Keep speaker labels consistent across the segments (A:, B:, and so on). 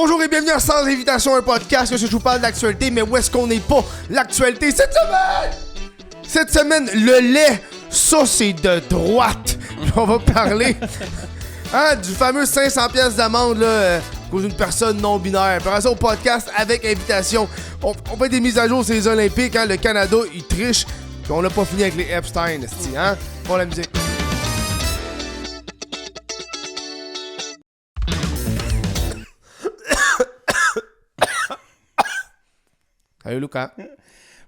A: Bonjour et bienvenue à Sans Invitation, un podcast où je vous parle d'actualité, mais où est-ce qu'on n'est pas l'actualité cette semaine? Cette semaine, le lait, ça c'est de droite. On va parler du fameux 500 pièces d'amende là, cause d'une personne non binaire. Puis ça au podcast avec invitation. On fait des mises à jour sur les Olympiques, le Canada il triche, puis on l'a pas fini avec les Epstein, hein? Bon la musique. Salut Lucas.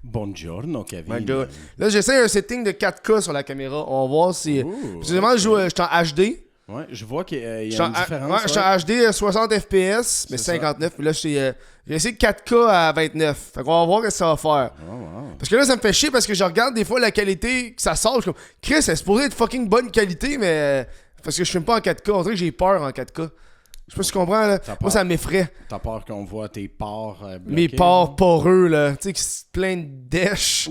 B: Buongiorno, Kevin.
A: Là, j'essaie un setting de 4K sur la caméra. On va voir si... Précisément, je suis en HD.
B: Ouais, je vois qu'il y a une différence.
A: Ouais, je suis en HD 60 FPS, mais 59. Puis là, j'ai essayé 4K à 29. Fait qu'on va voir ce que ça va faire.
B: Oh, wow.
A: Parce que là, ça me fait chier parce que je regarde des fois la qualité que ça sort. Je suis comme, Chris, c'est supposé être fucking bonne qualité, mais... Parce que je filme pas en 4K. On dirait que j'ai peur en 4K. Je sais pas si tu comprends, là. Moi, ça m'effraie.
B: T'as peur qu'on voit tes pores bloqués?
A: Mes pores poreux, là. Tu sais, qui se plein de dèches.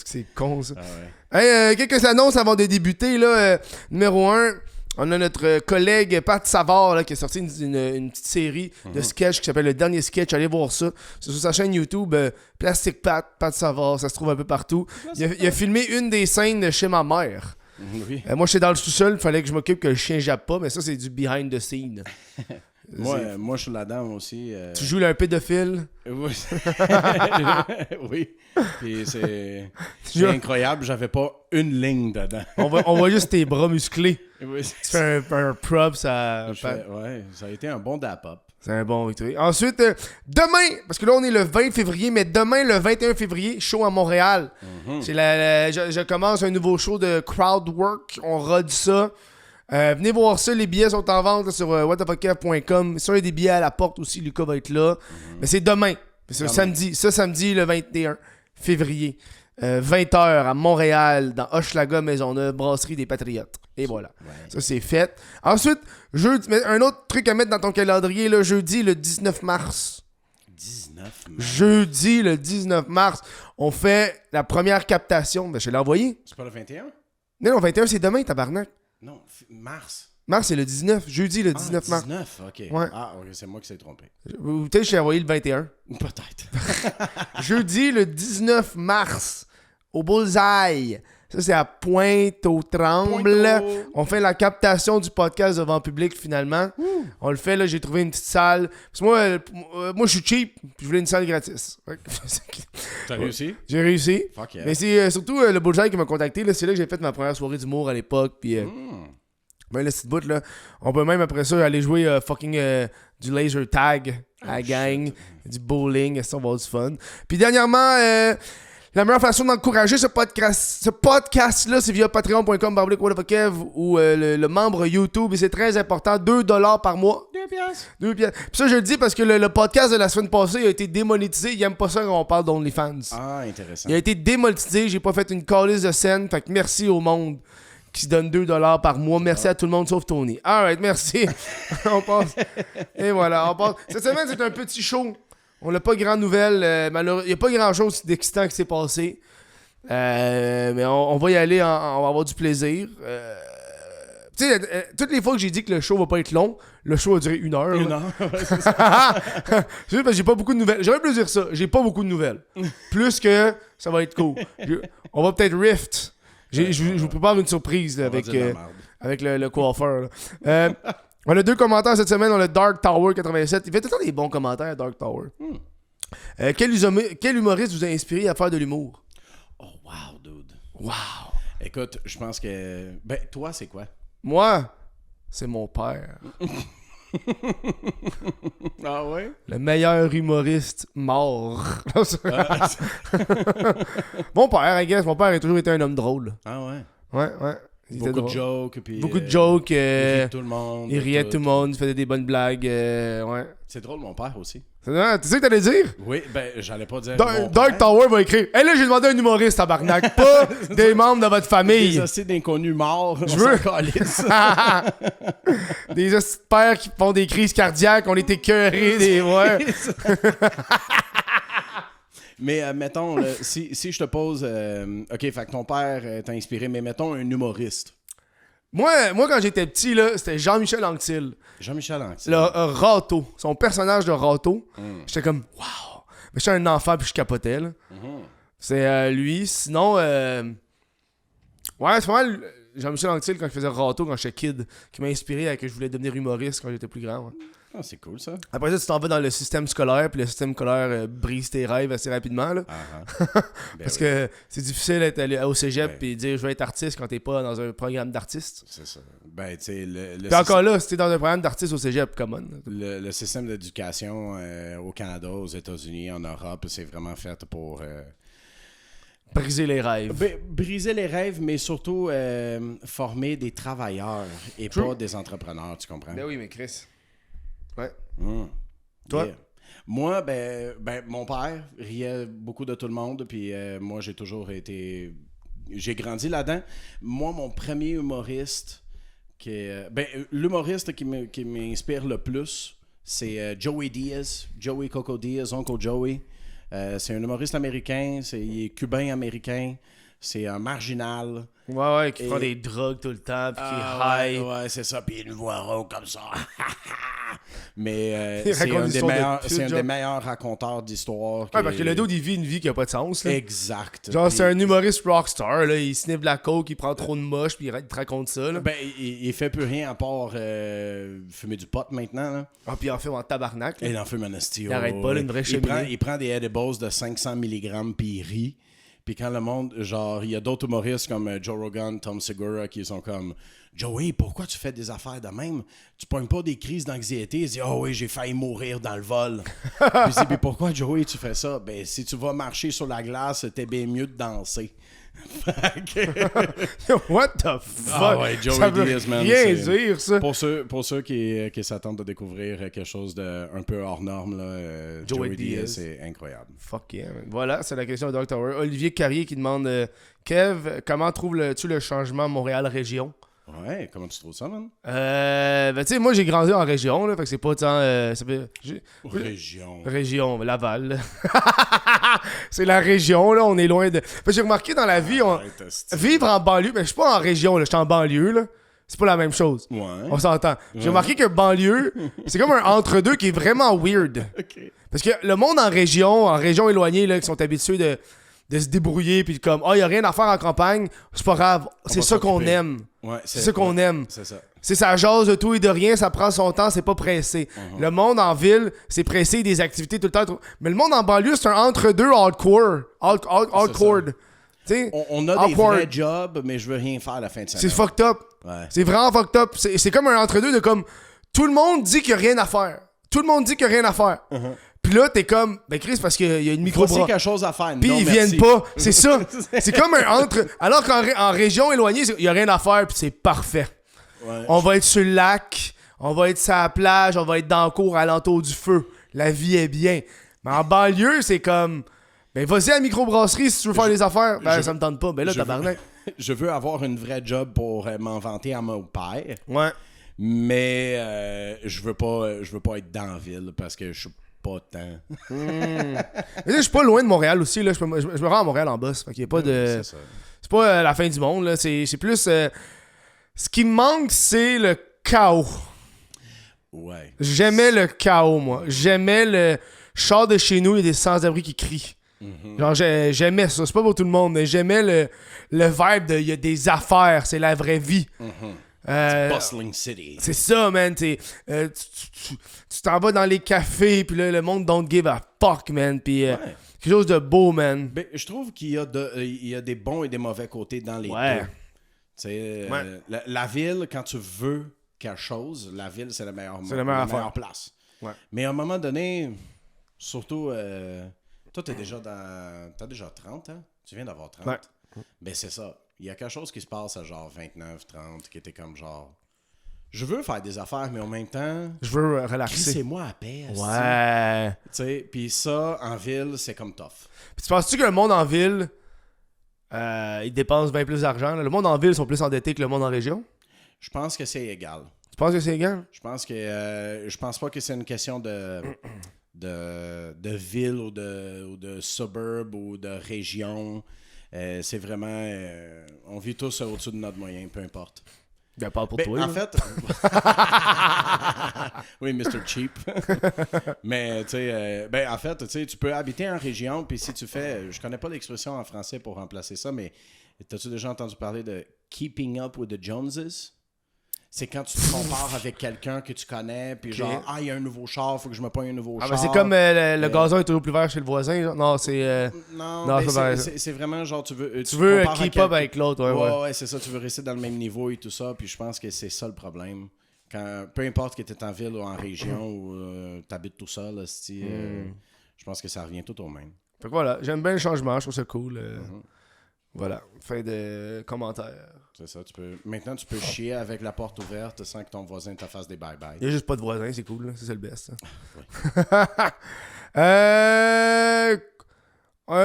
A: C'est con, ça.
B: Ah ouais.
A: Hey, quelques annonces avant de débuter, là. Numéro 1, on a notre collègue Pat Savard, là, qui a sorti une petite série de sketchs qui s'appelle Le Dernier Sketch. Allez voir ça. C'est sur sa chaîne YouTube, Plastic Pat Savard. Ça se trouve un peu partout. Il a filmé une des scènes de chez ma mère.
B: Oui.
A: Moi, j'étais dans le sous-sol, il fallait que je m'occupe que le chien jappe pas, mais ça, c'est du behind the scene.
B: Moi, je suis là-dedans aussi.
A: Tu joues là, un pédophile?
B: Oui. Oui. Puis c'est incroyable, j'avais pas une ligne dedans.
A: On voit juste tes bras musclés.
B: Oui,
A: Tu fais un props à...
B: ouais, ça a été un bon dap-up.
A: C'est un bon victoire. Ensuite, demain, parce que là, on est le 20 février, mais demain, le 21 février, show à Montréal. C'est je commence un nouveau show de crowdwork. On rode ça. Venez voir ça. Les billets sont en vente là, sur whatthefuckkev.com. Si on a des billets à la porte aussi, Lucas va être là. Mais c'est demain. C'est samedi, le 21 février. 20h à Montréal, dans Hochelaga, Maisonneuve, Brasserie des Patriotes. Et voilà. Ouais. Ça, c'est fait. Ensuite, un autre truc à mettre dans ton calendrier, là, jeudi, le 19 mars.
B: 19 mars.
A: Jeudi, le 19 mars, on fait la première captation. Ben, je l'ai envoyé.
B: C'est pas le 21?
A: Non, 21, c'est demain, tabarnak.
B: Non, mars.
A: Mars, c'est le 19. Jeudi, le 19 mars.
B: 19, ok.
A: Ouais.
B: Ah, ok, c'est moi qui s'est trompé.
A: Ou peut-être que je t'ai envoyé le 21.
B: Peut-être.
A: Jeudi, le 19 mars, au Bullseye. Ça, c'est à Pointe-aux-Trembles. On fait la captation du podcast devant le public, finalement. On le fait, là, j'ai trouvé une petite salle. Parce que moi, je suis cheap, puis je voulais une salle gratis.
B: T'as réussi?
A: J'ai réussi.
B: Fuck yeah.
A: Mais c'est surtout le Bullseye qui m'a contacté. Là, c'est là que j'ai fait ma première soirée d'humour à l'époque, puis... Ben, le petit bout, là, on peut même après ça aller jouer du laser tag à la gang, du bowling, ça, on va avoir du fun. Puis dernièrement, la meilleure façon d'encourager ce podcast-là, c'est via patreon.com/whatthefuckkev ou le membre YouTube, et c'est très important, 2$ par mois. 2 piastres. Puis ça, je le dis parce que le podcast de la semaine passée a été démonétisé. Ils aiment pas ça quand on parle d'OnlyFans.
B: Ah, intéressant.
A: Il a été démonétisé, j'ai pas fait une calice de scène, fait que merci au monde qui se donne 2$ par mois. Merci à tout le monde sauf Tony. Alright, merci. On passe. Et voilà, on passe. Cette semaine, c'est un petit show. On n'a pas grand nouvelle. Malheureusement, il n'y a pas grand chose d'excitant qui s'est passé. Mais on va y aller, on va avoir du plaisir. Tu sais, toutes les fois que j'ai dit que le show va pas être long, le show a duré 1 heure. 1 heure,
B: ouais, c'est ça.
A: C'est juste parce que j'ai pas beaucoup de nouvelles. J'aurais pu dire ça. J'ai pas beaucoup de nouvelles. Plus que ça va être cool. On va peut-être rift. Je vous prépare une surprise là, avec le coiffeur. On a 2 commentaires cette semaine. On a Dark Tower 87. Il fait tout le temps des bons commentaires, Dark Tower. Quel humoriste vous a inspiré à faire de l'humour?
B: Oh, wow, dude.
A: Wow.
B: Écoute, je pense que... Ben, toi, c'est quoi?
A: Moi, c'est mon père.
B: Ah ouais?
A: Le meilleur humoriste mort. Mon père, I guess. Mon père a toujours été un homme drôle.
B: Ah ouais?
A: Ouais.
B: Beaucoup de jokes. Puis,
A: beaucoup de jokes.
B: Il riait de tout le monde.
A: Il riait de tout le monde. Il faisait des bonnes blagues. Ouais.
B: C'est drôle, mon père aussi.
A: Tu sais ce que t'allais dire?
B: Oui, ben, j'allais pas dire.
A: Dark Tower va écrire. Hey, là, j'ai demandé un humoriste, tabarnak. Pas des membres de votre famille.
B: Des hosties d'inconnus morts.
A: Je veux. Des hosties de pères qui font des crises cardiaques. On est écœurés. Ouais.
B: Mais mettons, là, si je te pose... OK, fait que ton père t'a inspiré, mais mettons un humoriste.
A: Moi, quand j'étais petit, là, c'était Jean-Michel Anctil.
B: Jean-Michel Anctil.
A: Le Rato. Son personnage de Rato. J'étais comme, wow! Mais j'étais un enfant puis je capotais, là. C'est lui. Sinon, ouais, c'est pas mal Jean-Michel Anctil quand je faisais Rato quand j'étais kid, qui m'a inspiré à que je voulais devenir humoriste quand j'étais plus grand. Ouais.
B: Ah, c'est cool, ça.
A: Après ça, tu t'en vas dans le système scolaire, puis le système scolaire brise tes rêves assez rapidement, là. Parce que c'est difficile d'être allé au cégep et dire je vais être artiste quand t'es pas dans un programme d'artiste.
B: C'est ça. Ben, tu sais,
A: Puis encore là, si t'es dans un programme d'artiste au cégep, come on.
B: Le système d'éducation au Canada, aux États-Unis, en Europe, c'est vraiment fait pour...
A: briser les rêves.
B: Briser les rêves, mais surtout former des travailleurs et pas des entrepreneurs, tu comprends?
A: Ben oui, mais Chris. Ouais.
B: Toi? Yeah. Moi, ben, mon père riait beaucoup de tout le monde, puis moi, j'ai toujours été... J'ai grandi là-dedans. Moi, mon premier humoriste, l'humoriste qui m'inspire le plus, c'est Joey Diaz, Joey Coco Diaz, Uncle Joey. C'est un humoriste américain, il est cubain-américain, c'est un marginal.
A: Ouais, qui prend des drogues tout le temps, puis qui est high.
B: Ouais, c'est ça, puis une voix rauque comme ça. Mais c'est un des meilleurs raconteurs d'histoires.
A: Ouais, parce que le dos, il vit une vie qui a pas de sens. Là.
B: Exact.
A: Genre, c'est un humoriste rockstar, là. Il sniffe de la coke, il prend trop de moche, puis il te raconte ça. Là.
B: Ben, il fait plus rien à part fumer du pot maintenant. Là.
A: Ah, puis il en fume en tabarnak.
B: Là. Il en fume un estio.
A: Il arrête pas, là, une vraie cheminée.
B: Il prend des edibles de 500 mg, puis il rit. Puis quand le monde, genre, il y a d'autres humoristes comme Joe Rogan, Tom Segura qui sont comme Joey, pourquoi tu fais des affaires de même? Tu pognes pas des crises d'anxiété? Il dit, oh oui, j'ai failli mourir dans le vol. Puis je dis, mais pourquoi Joey, tu fais ça? Ben, si tu vas marcher sur la glace, t'es bien mieux de danser.
A: What the fuck?
B: Ah ouais, Joey
A: ça veut
B: Diaz, man,
A: rien dire, ça.
B: Pour ceux qui s'attendent à découvrir quelque chose d'un peu hors norme, là, Joey Diaz, c'est incroyable.
A: Fuck yeah, man. Voilà, c'est la question de Dr. Olivier Carrier qui demande Kev, comment trouves-tu le changement Montréal-Région?
B: Ouais, comment tu trouves ça, man?
A: Ben, tu sais, moi, j'ai grandi en région, là, fait que c'est pas tant... Région, Laval. C'est la région, là, on est loin de... Fait que j'ai remarqué dans la vie, vivre en banlieue, ben, je suis pas en région, là, je suis en banlieue, là. C'est pas la même chose.
B: Ouais.
A: On s'entend. Ouais. J'ai remarqué que banlieue, c'est comme un entre-deux qui est vraiment weird.
B: Okay.
A: Parce que le monde en région éloignée, là, qui sont habitués de se débrouiller, puis comme, y a rien à faire en campagne, c'est pas grave, c'est ça qu'on aime.
B: Ouais,
A: c'est ça qu'on aime.
B: C'est ça.
A: C'est ça jase de tout et de rien, ça prend son temps, c'est pas pressé. Le monde en ville, c'est pressé, des activités tout le temps. Mais le monde en banlieue, c'est un entre-deux hardcore. Hardcore.
B: On a des vrais jobs, mais je veux rien faire à la fin de semaine.
A: C'est fucked up. Ouais. C'est vraiment fucked up. C'est comme un entre-deux de comme, tout le monde dit qu'il y a rien à faire. Tout le monde dit qu'il y a rien à faire. Puis là, t'es comme, ben Chris, parce qu'il y a une micro-bras.
B: Voici quelque chose à faire.
A: Puis ils viennent pas. C'est ça. C'est comme un entre. Alors qu'en région éloignée, il y a rien à faire, puis c'est parfait. Ouais. On va être sur le lac, on va être sur la plage, on va être dans le cours alentour du feu. La vie est bien. Mais en banlieue, c'est comme, ben vas-y à la microbrasserie si tu veux faire des affaires. Ben ça me tente pas. Ben là, tabarnak.
B: Je veux avoir une vraie job pour m'en vanter à mon père.
A: Ouais.
B: Mais je veux pas être dans la ville parce que je suis pas tant.
A: Mais je suis pas loin de Montréal aussi. Là. Je me rends à Montréal en boss. Fait qu'il y a pas de. C'est pas la fin du monde. Là. C'est plus. Ce qui me manque, c'est le chaos.
B: Ouais.
A: J'aimais le chaos, moi. J'aimais le char de chez nous, il y a des sans-abri qui crient. Genre, j'aimais ça. C'est pas pour tout le monde, mais j'aimais le vibe de il y a des affaires, c'est la vraie vie.
B: Bustling city.
A: C'est ça, man. Tu t'en vas dans les cafés, puis là, le monde don't give a fuck, man. Puis quelque chose de beau, man.
B: Ben, je trouve qu'il y a des bons et des mauvais côtés dans les deux. La ville, quand tu veux quelque chose, la ville, c'est la meilleure place. Ouais. Mais à un moment donné, surtout, toi, t'as déjà 30 ans. Tu viens d'avoir 30. Ouais. Ben, c'est ça. Il y a quelque chose qui se passe à genre 29, 30, qui était comme genre... Je veux faire des affaires, mais en même temps...
A: Je veux relaxer.
B: C'est moi à paix.
A: Ouais.
B: Tu sais, puis ça, en ville, c'est comme tough.
A: Puis tu penses-tu que le monde en ville... ils dépensent bien plus d'argent. Là. Le monde en ville sont plus endettés que le monde en région.
B: Je pense que c'est égal.
A: Tu penses que c'est égal?
B: Je pense pas que c'est une question de ville ou de suburb ou de région. C'est vraiment... on vit tous au-dessus de notre moyen, peu importe.
A: Ben, pas pour toi.
B: En fait... oui, Mr. Cheap. Mais, tu sais, en fait, tu sais, tu peux habiter en région, puis si tu fais... Je connais pas l'expression en français pour remplacer ça, mais t'as-tu déjà entendu parler de « keeping up with the Joneses » ? C'est quand tu te compares avec quelqu'un que tu connais, puis genre, il y a un nouveau char, faut que je me pogne un nouveau char.
A: Ben c'est comme le gazon est toujours plus vert chez le voisin. Là. Non, c'est.
B: Non, c'est vraiment genre, tu veux
A: keep up avec l'autre.
B: Ouais, c'est ça, tu veux rester dans le même niveau et tout ça, puis je pense que c'est ça le problème. Peu importe que tu es en ville ou en région ou tu habites tout seul, je pense que ça revient tout au même.
A: Fait que voilà, j'aime bien le changement, je trouve ça cool. Voilà, fin de commentaires.
B: C'est ça, maintenant tu peux chier avec la porte ouverte sans que ton voisin te fasse des bye-bye.
A: Il n'y a juste pas de voisin, c'est cool, là. C'est le best.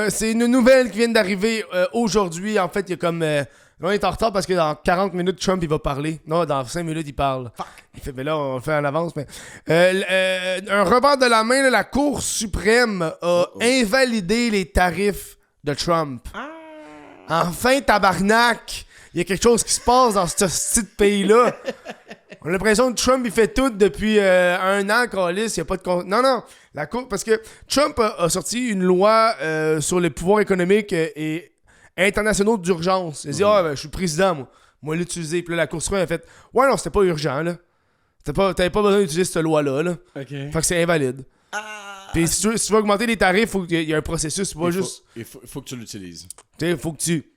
A: C'est une nouvelle qui vient d'arriver aujourd'hui. En fait, il y a comme... on est en retard parce que dans 40 minutes, Trump, il va parler. Non, dans 5 minutes, il parle.
B: Fuck.
A: Il fait, mais là, on le fait en avance. Mais un revers de la main, là, la Cour suprême a invalidé les tarifs de Trump. Enfin, tabarnak! Il y a quelque chose qui se passe dans ce petit pays-là. On a l'impression que Trump, il fait tout depuis 1 an, câlisse, il n'y a pas de... Non, la Cour... Parce que Trump a sorti une loi sur les pouvoirs économiques et internationaux d'urgence. Il a dit, je suis président, moi l'utiliser. Puis là, la Cour suprême a fait, ouais, non, c'était pas urgent, là. T'avais pas besoin d'utiliser cette loi-là, là.
B: Okay.
A: Fait que c'est invalide. Puis si tu veux augmenter les tarifs, il y a un processus, c'est pas juste...
B: Il faut que tu l'utilises.
A: Il faut que tu...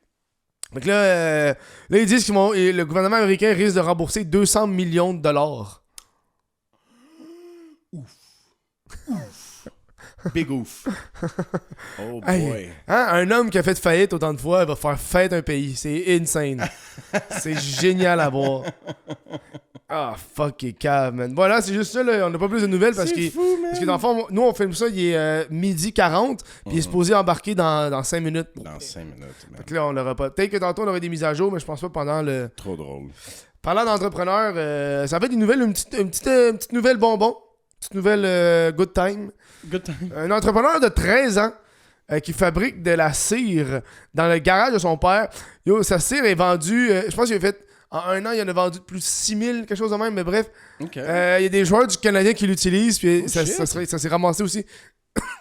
A: Donc là, ils disent le gouvernement américain risque de rembourser 200 millions de dollars.
B: Ouf. Big ouf. Oh boy.
A: Hey, un homme qui a fait faillite autant de fois, il va faire faillite un pays. C'est insane. C'est génial à voir. Ah, fuck, il est cave, man. Voilà, c'est juste ça, là. On n'a pas plus de nouvelles parce que dans le fond, nous, on filme ça, il est midi 40, puis il est supposé embarquer dans 5 minutes.
B: Dans 5 minutes, man.
A: Fait que là, on l'aura pas. Peut-être que tantôt, on aurait des mises à jour, mais je pense pas pendant le...
B: Trop drôle.
A: Parlant d'entrepreneurs, ça fait des nouvelles, une petite nouvelle bonbon. Petite nouvelle good time.
B: Good time.
A: Un entrepreneur de 13 ans qui fabrique de la cire dans le garage de son père. Yo, sa cire est vendue, je pense qu'il a fait... En 1 an, il en a vendu plus de 6000, quelque chose de même, mais bref.
B: Okay.
A: Il y a des joueurs du Canadien qui l'utilisent, puis ça s'est ramassé aussi.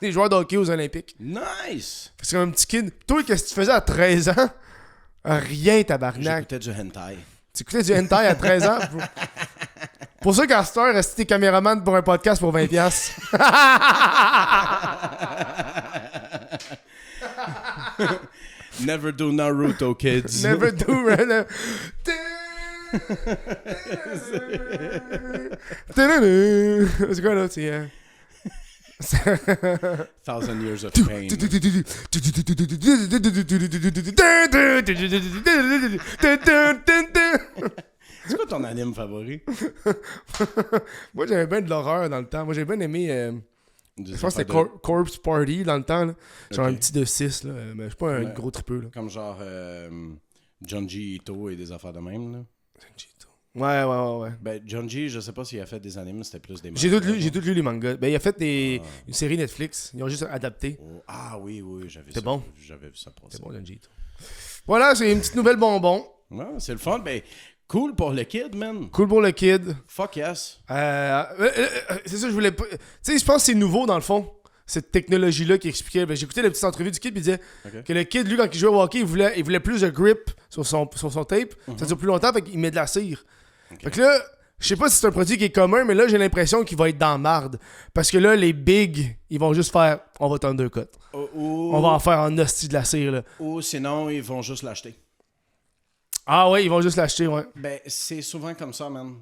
A: Des joueurs de hockey aux Olympiques.
B: Nice!
A: C'est comme un petit kid. Toi, qu'est-ce que tu faisais à 13 ans? Rien, tabarnak.
B: J'écoutais du hentai.
A: Tu écoutais du hentai à 13 ans? Pour ça qu'à cette heure, rester t'es caméraman pour un podcast pour 20$.
B: Never do Naruto, kids.
A: Never do... C'est quoi là? C'est...
B: 1,000 years of pain. C'est quoi ton anime favori?
A: Moi, j'avais bien de l'horreur dans le temps. Moi, j'ai bien aimé... je pense que c'était Corpse Party dans le temps. Là. Genre un petit de 6. Là. Mais je suis pas un gros tripeux. Là.
B: Comme genre Junji Ito et des affaires de même. Là.
A: Junji Ito. Ouais.
B: Ben, Junji, je sais pas s'il a fait des animes, c'était plus des mangas.
A: J'ai tout lu les mangas. Ben, il a fait une série Netflix. Ils ont juste adapté.
B: Oh. Ah oui, j'avais vu ça.
A: C'était bon.
B: J'avais vu ça pour ça.
A: C'est bon, Junji Ito. Voilà, c'est une petite nouvelle bonbon.
B: Ouais, c'est le fun. Ben, cool pour le kid, man.
A: Cool pour le kid.
B: Fuck yes.
A: C'est ça, je voulais pas... Tu sais, je pense que c'est nouveau, dans le fond, cette technologie-là qui expliquait... Ben, j'écoutais la petite entrevue du kid, puis il disait que le kid, lui, quand il jouait au hockey, il voulait plus de grip sur son tape. Ça dure plus longtemps, fait qu'il met de la cire. Fait que là, je sais pas si c'est un produit qui est commun, mais là, j'ai l'impression qu'il va être dans marde. Parce que là, les bigs, ils vont juste faire... On va t'undercut. On va en faire en hostie de la cire, là.
B: Ou sinon, ils vont juste l'acheter.
A: Ah ouais, ils vont juste l'acheter, ouais.
B: Ben, c'est souvent comme ça, man.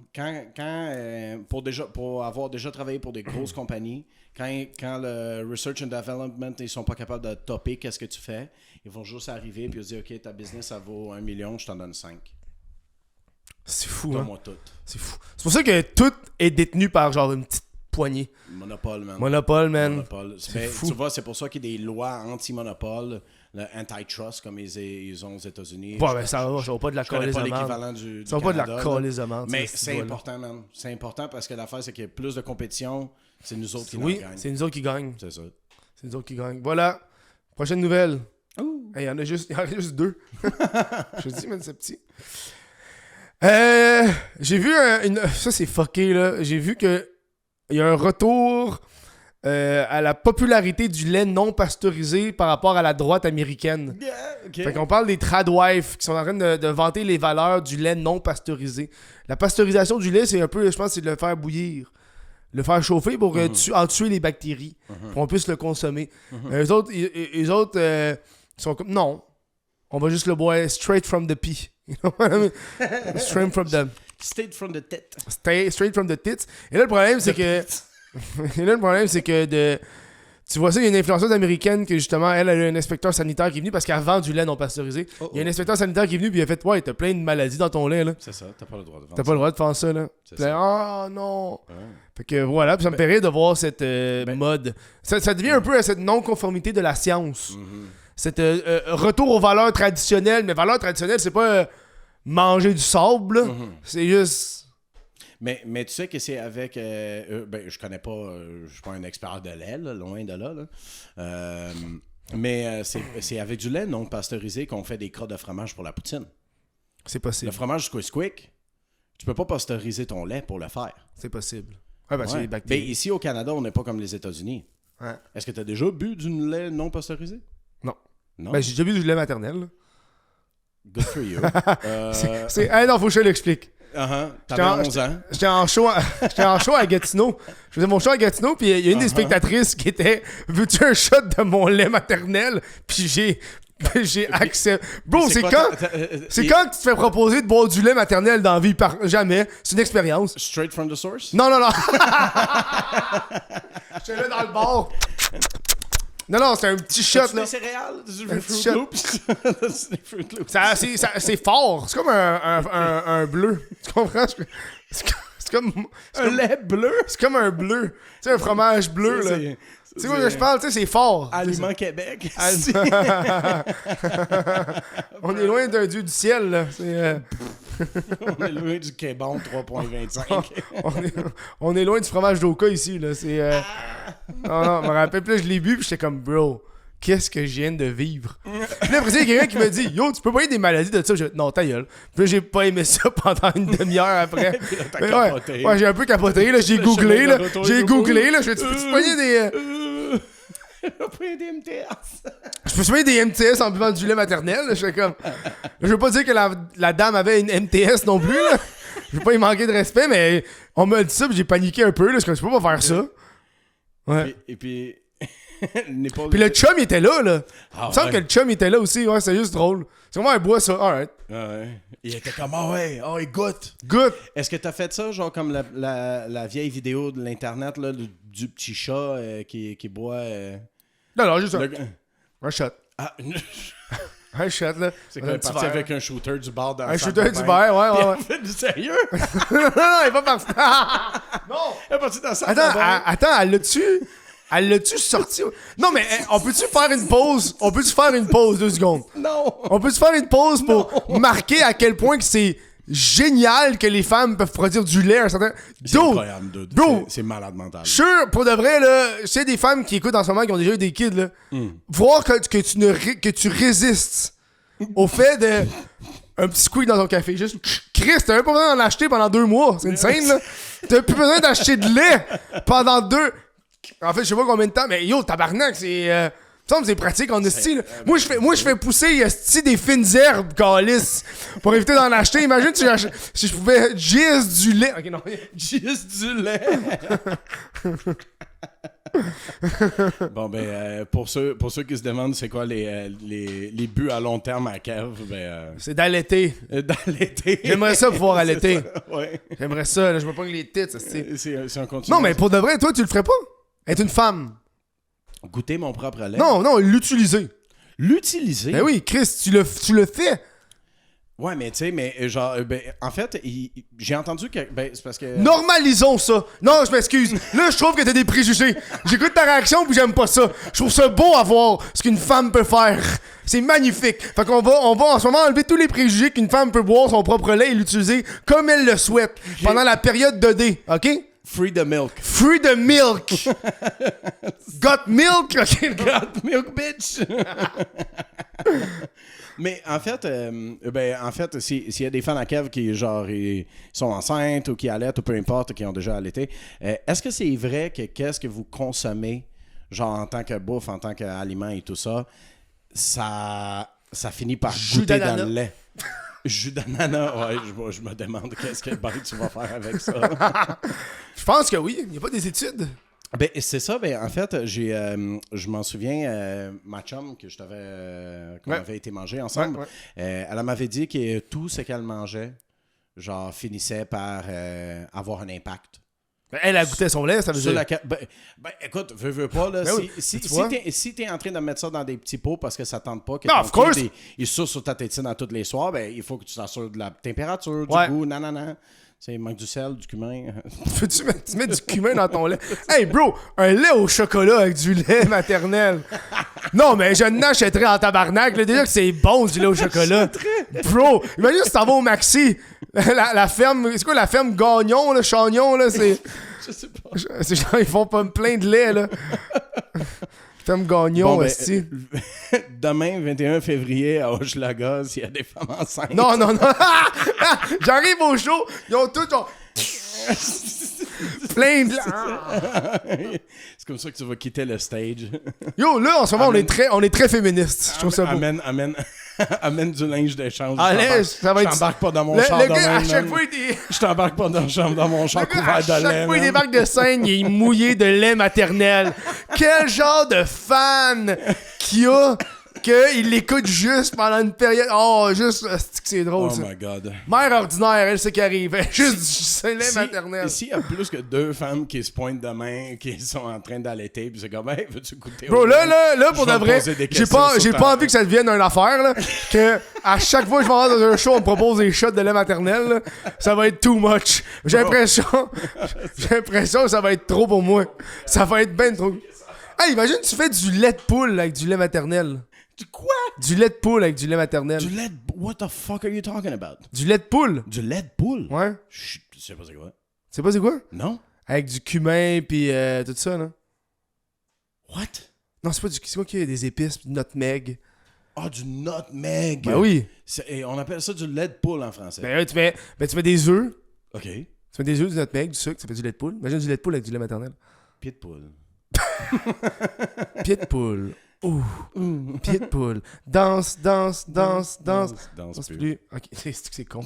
B: Pour avoir déjà travaillé pour des grosses compagnies, quand le research and development, ils sont pas capables de topper qu'est-ce que tu fais, ils vont juste arriver puis ils dire, OK, ta business, ça vaut 1 million, je t'en donne 5.
A: C'est fou,
B: Donne-moi tout.
A: C'est fou. C'est pour ça que tout est détenu par genre une petite poignée.
B: Monopole, man.
A: Monopole.
B: C'est fou. Tu vois, c'est pour ça qu'il y a des lois anti-monopole, le antitrust, comme ils ont aux États-Unis.
A: Ouais, ben ça va pas de la colle des
B: amendes.
A: Ça va pas de la colle des amendes.
B: Mais c'est important, man. C'est important parce que l'affaire, c'est qu'il y a plus de compétition. C'est nous autres qui gagnent.
A: Oui, c'est nous autres qui gagnent.
B: C'est ça.
A: C'est nous autres qui gagnent. Voilà. Prochaine nouvelle.
B: Il
A: y en a juste 2. Je te dis, man, c'est petit. J'ai vu ça, c'est fucké, là. J'ai vu que il y a un retour à la popularité du lait non pasteurisé par rapport à la droite américaine.
B: Yeah, okay.
A: Fait qu'on parle des tradwives qui sont en train de vanter les valeurs du lait non pasteurisé. La pasteurisation du lait, c'est un peu, je pense, c'est de le faire bouillir. Le faire chauffer pour en tuer les bactéries. Pour qu'on puisse le consommer. Eux autres, sont comme, non. On va juste le boire straight from the pea. You know what I mean? Straight from the...
B: Straight from the tit.
A: Straight from the tits. Et là, le problème, c'est que... Tu vois ça, il y a une influenceuse américaine que justement, elle a eu un inspecteur sanitaire qui est venu parce qu'elle vend du lait non pasteurisé. Il y a un inspecteur sanitaire qui est venu puis il a fait « Ouais, t'as plein de maladies dans ton lait, là. »
B: C'est ça, t'as pas le droit de vendre
A: T'as pas le droit de faire ça, là. Puis là, non! Ouais. Fait que voilà, puis ça me paraît de voir cette mode. Ça devient un peu cette non-conformité de la science. Cette retour aux valeurs traditionnelles. Mais valeurs traditionnelles, c'est pas manger du sable, là. C'est juste...
B: Mais tu sais que c'est avec... je connais pas... je suis pas un expert de lait, là, loin de là. Mais c'est avec du lait non pasteurisé qu'on fait des crottes de fromage pour la poutine.
A: C'est possible.
B: Le fromage Squeak, tu peux pas pasteuriser ton lait pour le faire.
A: C'est possible. Ouais, parce qu'il y a des bactéries.
B: Mais ici, au Canada, on n'est pas comme les États-Unis.
A: Ouais.
B: Est-ce que tu as déjà bu du lait non pasteurisé?
A: Non. Ben, j'ai déjà bu du lait maternel. Là.
B: Good for you.
A: non, faut que je l'explique.
B: T'avais 11 ans.
A: J'étais en show à Gatineau. Je faisais mon show à Gatineau, puis il y a une des spectatrices qui était « Veux-tu un shot de mon lait maternel? » Puis j'ai accepté. Bro, c'est quand tu te fais proposer de boire du lait maternel dans la vie? Jamais. C'est une expérience.
B: Straight from the source?
A: Non. J'étais là dans le bar. Non, c'est un petit shot, là.
B: Des céréales, des Fruit Loops.
A: C'est fort. C'est comme un bleu. Tu comprends? C'est comme...
B: Un lait bleu?
A: C'est comme un bleu. Tu sais, un fromage bleu, là. Tu sais quoi je parle? Tu sais, c'est fort.
B: Aliment Québec.
A: On est loin d'un dieu du ciel, là.
B: On est loin du Québon 3.25.
A: on est loin du fromage d'Oka ici, là. Non, je me rappelle. Puis là, je l'ai bu, puis j'étais comme, bro, qu'est-ce que je viens de vivre? Puis là, après, il y a quelqu'un qui me dit, yo, tu peux pas avoir des maladies de ça? Non, ta gueule. Puis là, j'ai pas aimé ça pendant une demi-heure après. Ouais, j'ai un peu capoté, là. J'ai googlé, là. Je vais te pogner des.
B: Des MTS.
A: Je me souviens des MTS en buvant du lait maternel. Je fais comme. Je veux pas dire que la dame avait une MTS non plus. Là. Je veux pas y manquer de respect, mais on m'a dit ça et j'ai paniqué un peu. Là, parce que je peux pas faire ça. Ouais.
B: Et puis.
A: Puis le chum il était là. Il me semble que le chum il était là aussi. Ouais, c'est juste drôle. C'est vraiment un bois ça. Alright.
B: Ouais. Il était comme il goûte. Est-ce que t'as fait ça, genre comme la vieille vidéo de l'internet là, du petit chat qui boit.
A: Non, juste un shot. Un shot, là.
B: C'est qu'il est parti avec un shooter du bar dans
A: un shooter du bar, ouais.
B: Il fait du sérieux?
A: non, il est pas parti. Non!
B: Il est parti dans la salle.
A: Attends, elle l'a-tu sorti? Non, mais on peut-tu faire une pause? 2 secondes?
B: Non!
A: On peut-tu faire une pause pour marquer à quel point que c'est génial que les femmes peuvent produire du lait à un certain...
B: C'est incroyable, bro, c'est malade mental.
A: Sûr, pour de vrai, là, je sais des femmes qui écoutent en ce moment qui ont déjà eu des kids, là. Voir que tu résistes au fait de... Un petit squeak dans ton café. Juste, Christ, t'as même pas besoin d'en acheter pendant 2 mois. C'est une scène, là. T'as plus besoin d'acheter de lait pendant 2... En fait, je sais pas combien de temps, mais yo, tabarnak, c'est... me semble que c'est pratique en esti. Moi, je fais pousser esti des fines herbes, calice, pour éviter d'en acheter. Imagine si je pouvais jizz du lait. Ok, non.
B: Jizz du lait. Bon, pour ceux qui se demandent c'est quoi les buts à long terme à Kev,
A: c'est d'allaiter. J'aimerais ça pouvoir allaiter.
B: Ouais.
A: J'aimerais ça, là, je me pogne les tits.
B: C'est un continu.
A: Non, mais pour de vrai, toi, tu le ferais pas? Être une femme.
B: Goûter mon propre lait?
A: Non, l'utiliser.
B: L'utiliser?
A: Ben oui, Chris, tu le fais.
B: Ouais, mais tu sais, genre, en fait, j'ai entendu que. C'est parce que.
A: Normalisons ça. Non, je m'excuse. Là, je trouve que t'as des préjugés. J'écoute ta réaction puis j'aime pas ça. Je trouve ça beau à voir ce qu'une femme peut faire. C'est magnifique. Fait qu'on va en ce moment enlever tous les préjugés qu'une femme peut boire son propre lait et l'utiliser comme elle le souhaite pendant la période de D, OK?
B: Free the milk.
A: Free the milk! Got milk?
B: Got milk, bitch! Mais en fait, s'il y a des fans à Kev qui genre ils sont enceintes ou qui allaitent ou peu importe, qui ont déjà allaité, est-ce que c'est vrai que qu'est-ce que vous consommez, genre en tant que bouffe, en tant qu'aliment et tout ça, ça finit par goûter dans le lait? Jus d'ananas, ouais, je me demande qu'est-ce que tu vas faire avec ça.
A: Je pense que oui, il n'y a pas des études.
B: Ben, c'est ça, en fait, je m'en souviens, ma chum, que je t'avais qu'on avait été manger ensemble, elle m'avait dit que tout ce qu'elle mangeait, genre, finissait par avoir un impact.
A: Elle a goûté son lait, ça veut dire.
B: Écoute, veux pas, là, si t'es en train de mettre ça dans des petits pots parce que ça tente pas que il souffle sur ta tétine à tous les soirs, ben, il faut que tu t'assures de la température, du goût, nanana. Il manque du sel, du cumin.
A: Peux-tu mettre du cumin dans ton lait? Hey bro, un lait au chocolat avec du lait maternel. Non, mais je n'achèterais en tabarnak. Là, déjà que c'est bon du lait au chocolat. Bro, imagine si t'en vas au Maxi. La ferme, c'est quoi la ferme Gagnon, là, Chagnon, là? C'est...
B: Je sais pas.
A: C'est genre, ils font pas plein de lait, là. Ferme Gagnon, aussi.
B: Demain, 21 février, à Hochelaga, s'il y a des femmes enceintes.
A: Non. J'arrive au show, ils ont tous plein de...
B: C'est comme ça que tu vas quitter le stage.
A: Yo, là, en ce moment, on est très féministes. Je trouve ça beau.
B: Amène du linge d'échange.
A: Allez, ça va être...
B: Je t'embarque pas dans mon char de
A: gars,
B: même.
A: à chaque fois, il...
B: Je t'embarque pas dans mon char couvert de lait. À chaque
A: fois, il débarque de scène, il est mouillé de lait maternel. Quel genre de fan qu'il a qu'il l'écoute juste pendant une période... Oh, juste... C'est drôle, ça.
B: Oh my God.
A: Mère ordinaire, elle sait qui arrive. Juste du lait maternel.
B: Ici, il y a plus que 2 femmes qui se pointent de main, qui sont en train d'allaiter, puis c'est comme, hey, veux-tu goûter?
A: Bro, là, pour de vrai, j'ai pas envie que ça devienne une affaire, là, que à chaque fois que je vais aller dans un show, on me propose des shots de lait maternel, là, ça va être too much. J'ai l'impression que ça va être trop pour moi. Ça va être ben trop. Hey, imagine tu fais du lait de poule avec du lait maternel.
B: Du quoi?
A: Du lait de poule avec du lait maternel.
B: Du lait de... What the fuck are you talking about?
A: Du lait de poule.
B: Du lait de poule?
A: Ouais.
B: Je sais pas c'est quoi.
A: Tu sais pas c'est quoi?
B: Non. Avec
A: du cumin pis tout ça, là.
B: What?
A: Non, c'est pas du... C'est quoi qu'il y a des épices, du nutmeg.
B: Ah, du nutmeg.
A: Ben oui.
B: On appelle ça du lait de poule en français.
A: Ben là, tu mets des œufs.
B: OK.
A: Tu mets des œufs, du nutmeg, du sucre, ça fait du lait de poule. Imagine du lait de poule avec du lait maternel.
B: Pied de poule.
A: Pied de poule. Ouh. Pied de poule. Danse. Danse plus. Ok, c'est con.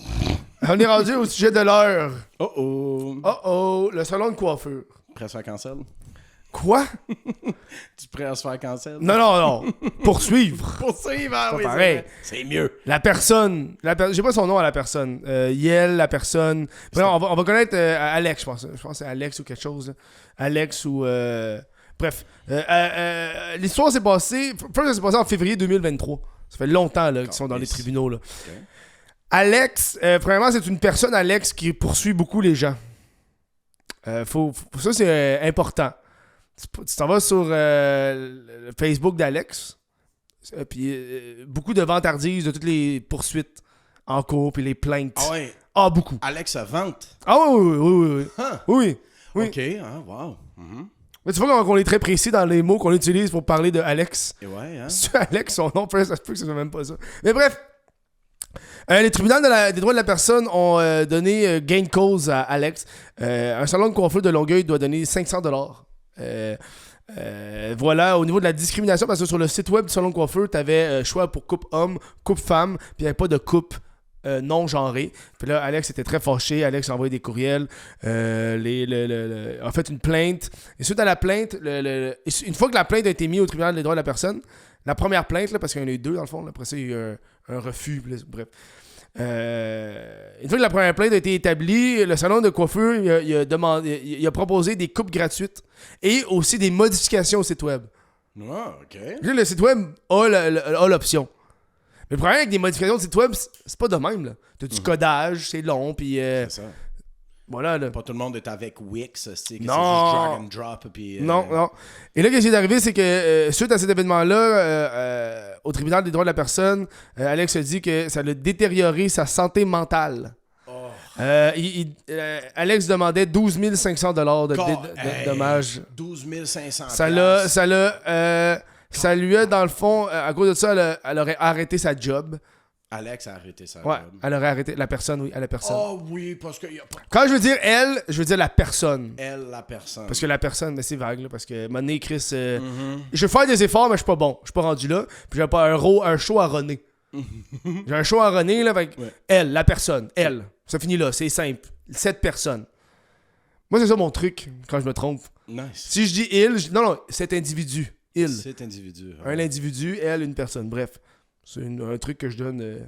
A: On est rendu au sujet de l'heure. Oh, le salon de coiffure.
B: Prêt à se faire cancel?
A: Quoi?
B: Tu es prêt à se faire cancel?
A: Non. Poursuivre.
B: Oui,
A: pareil.
B: C'est mieux.
A: La personne. J'ai pas son nom à la personne. Yel, la personne. Bref, on va connaître Alex, je pense. Je pense que c'est Alex ou quelque chose. Là. Alex ou... Bref, l'histoire s'est passée en février 2023. Ça fait longtemps là, qu'ils sont dans les tribunaux. Là. Okay. Alex, premièrement, c'est une personne, Alex, qui poursuit beaucoup les gens. Ça, c'est important. Tu t'en vas sur le Facebook d'Alex, puis beaucoup de vantardises de toutes les poursuites en cours, puis les plaintes.
B: Ah ouais?
A: Ah, beaucoup.
B: Alex vante?
A: Ah oui.
B: Huh.
A: Oui.
B: OK, wow. Mm-hmm.
A: Mais tu vois qu'on est très précis dans les mots qu'on utilise pour parler de Alex.
B: Et ouais, hein?
A: C'est Alex, son nom, ça se peut que ce soit même pas ça. Mais bref, les tribunaux des droits de la personne ont donné gain de cause à Alex. Un salon de coiffure de Longueuil doit donner $500. Voilà, au niveau de la discrimination, parce que sur le site web du salon de coiffure, tu avais choix pour coupe homme, coupe femme, puis il n'y avait pas de coupe non genré. Puis là, Alex était très fâché. Alex a envoyé des courriels. A fait une plainte. Et suite à la plainte, une fois que la plainte a été mise au tribunal des droits de la personne, la première plainte, là, parce qu'il y en a eu 2 dans le fond, là, après ça, il y a eu un refus. Bref. Une fois que la première plainte a été établie, le salon de coiffure il a proposé des coupes gratuites et aussi des modifications au site web.
B: Ah, OK.
A: Le site web a l'option. Mais le problème avec des modifications de site web, c'est pas de même. Là. T'as du codage, c'est long, puis...
B: c'est ça.
A: Voilà, là.
B: Pas tout le monde est avec Wix, c'est juste
A: non.
B: drag and drop. Puis,
A: Non. Et là, ce qui est arrivé, c'est que suite à cet événement-là, au tribunal des droits de la personne, Alex a dit que ça a détérioré sa santé mentale. Alex demandait 12 500 de dommages.
B: 12 500
A: ça lui a, dans le fond, à cause de ça, elle aurait arrêté sa job.
B: Alex a arrêté sa
A: ouais,
B: job.
A: Elle aurait arrêté. La personne, oui, la personne.
B: Oh oui, parce qu'il y a pas...
A: Quand je veux dire elle, je veux dire la personne.
B: Elle, la personne.
A: Parce que la personne, mais c'est vague, là, parce que, à un moment donné, Chris, je vais faire des efforts, mais je suis pas bon. Je suis pas rendu là. Puis j'ai pas un show à runner. J'ai un show à runner, là, avec elle, la personne, elle. Ça finit là, c'est simple. Cette personne. Moi, c'est ça mon truc, quand je me trompe.
B: Nice.
A: Si je dis il, non, cet individu. Il.
B: Cet individu.
A: Un individu, elle, une personne. Bref, c'est un truc que je donne.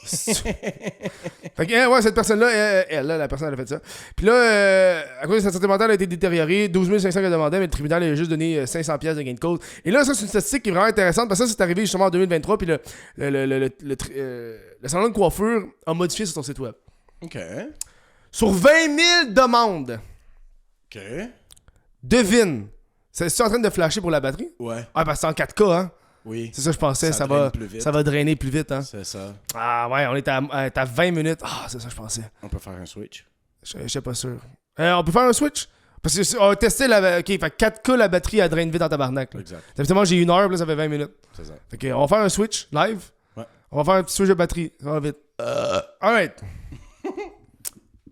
A: Fait que, ouais, cette personne-là, elle, la personne, elle a fait ça. Puis là, à cause de sa santé mentale, elle a été détériorée. 12 500 qu'elle demandait, mais le tribunal a juste donné 500 pièces de gain de cause. Et là, ça, c'est une statistique qui est vraiment intéressante parce que ça, c'est arrivé justement en 2023. Puis le salon de coiffure a modifié sur son site web.
B: OK.
A: Sur 20 000 demandes.
B: OK.
A: Devine. C'est-tu en train de flasher pour la batterie?
B: Ouais.
A: Ah, parce que c'est en 4K, hein?
B: Oui.
A: C'est ça, je pensais. Ça va drainer plus vite, hein?
B: C'est ça.
A: Ah, ouais, on est à 20 minutes. Ah, c'est ça, je pensais.
B: On peut faire un switch.
A: Je suis pas sûr. On peut faire un switch? Parce que on a testé la. Ok, fait 4K, la batterie, elle draine vite dans tabarnak. Là.
B: Exact.
A: Évidemment, j'ai 1 heure, là, ça fait 20 minutes.
B: C'est ça.
A: Fait que, on va faire un switch live.
B: Ouais.
A: On va faire un petit switch de batterie. Ça va vite. Alright.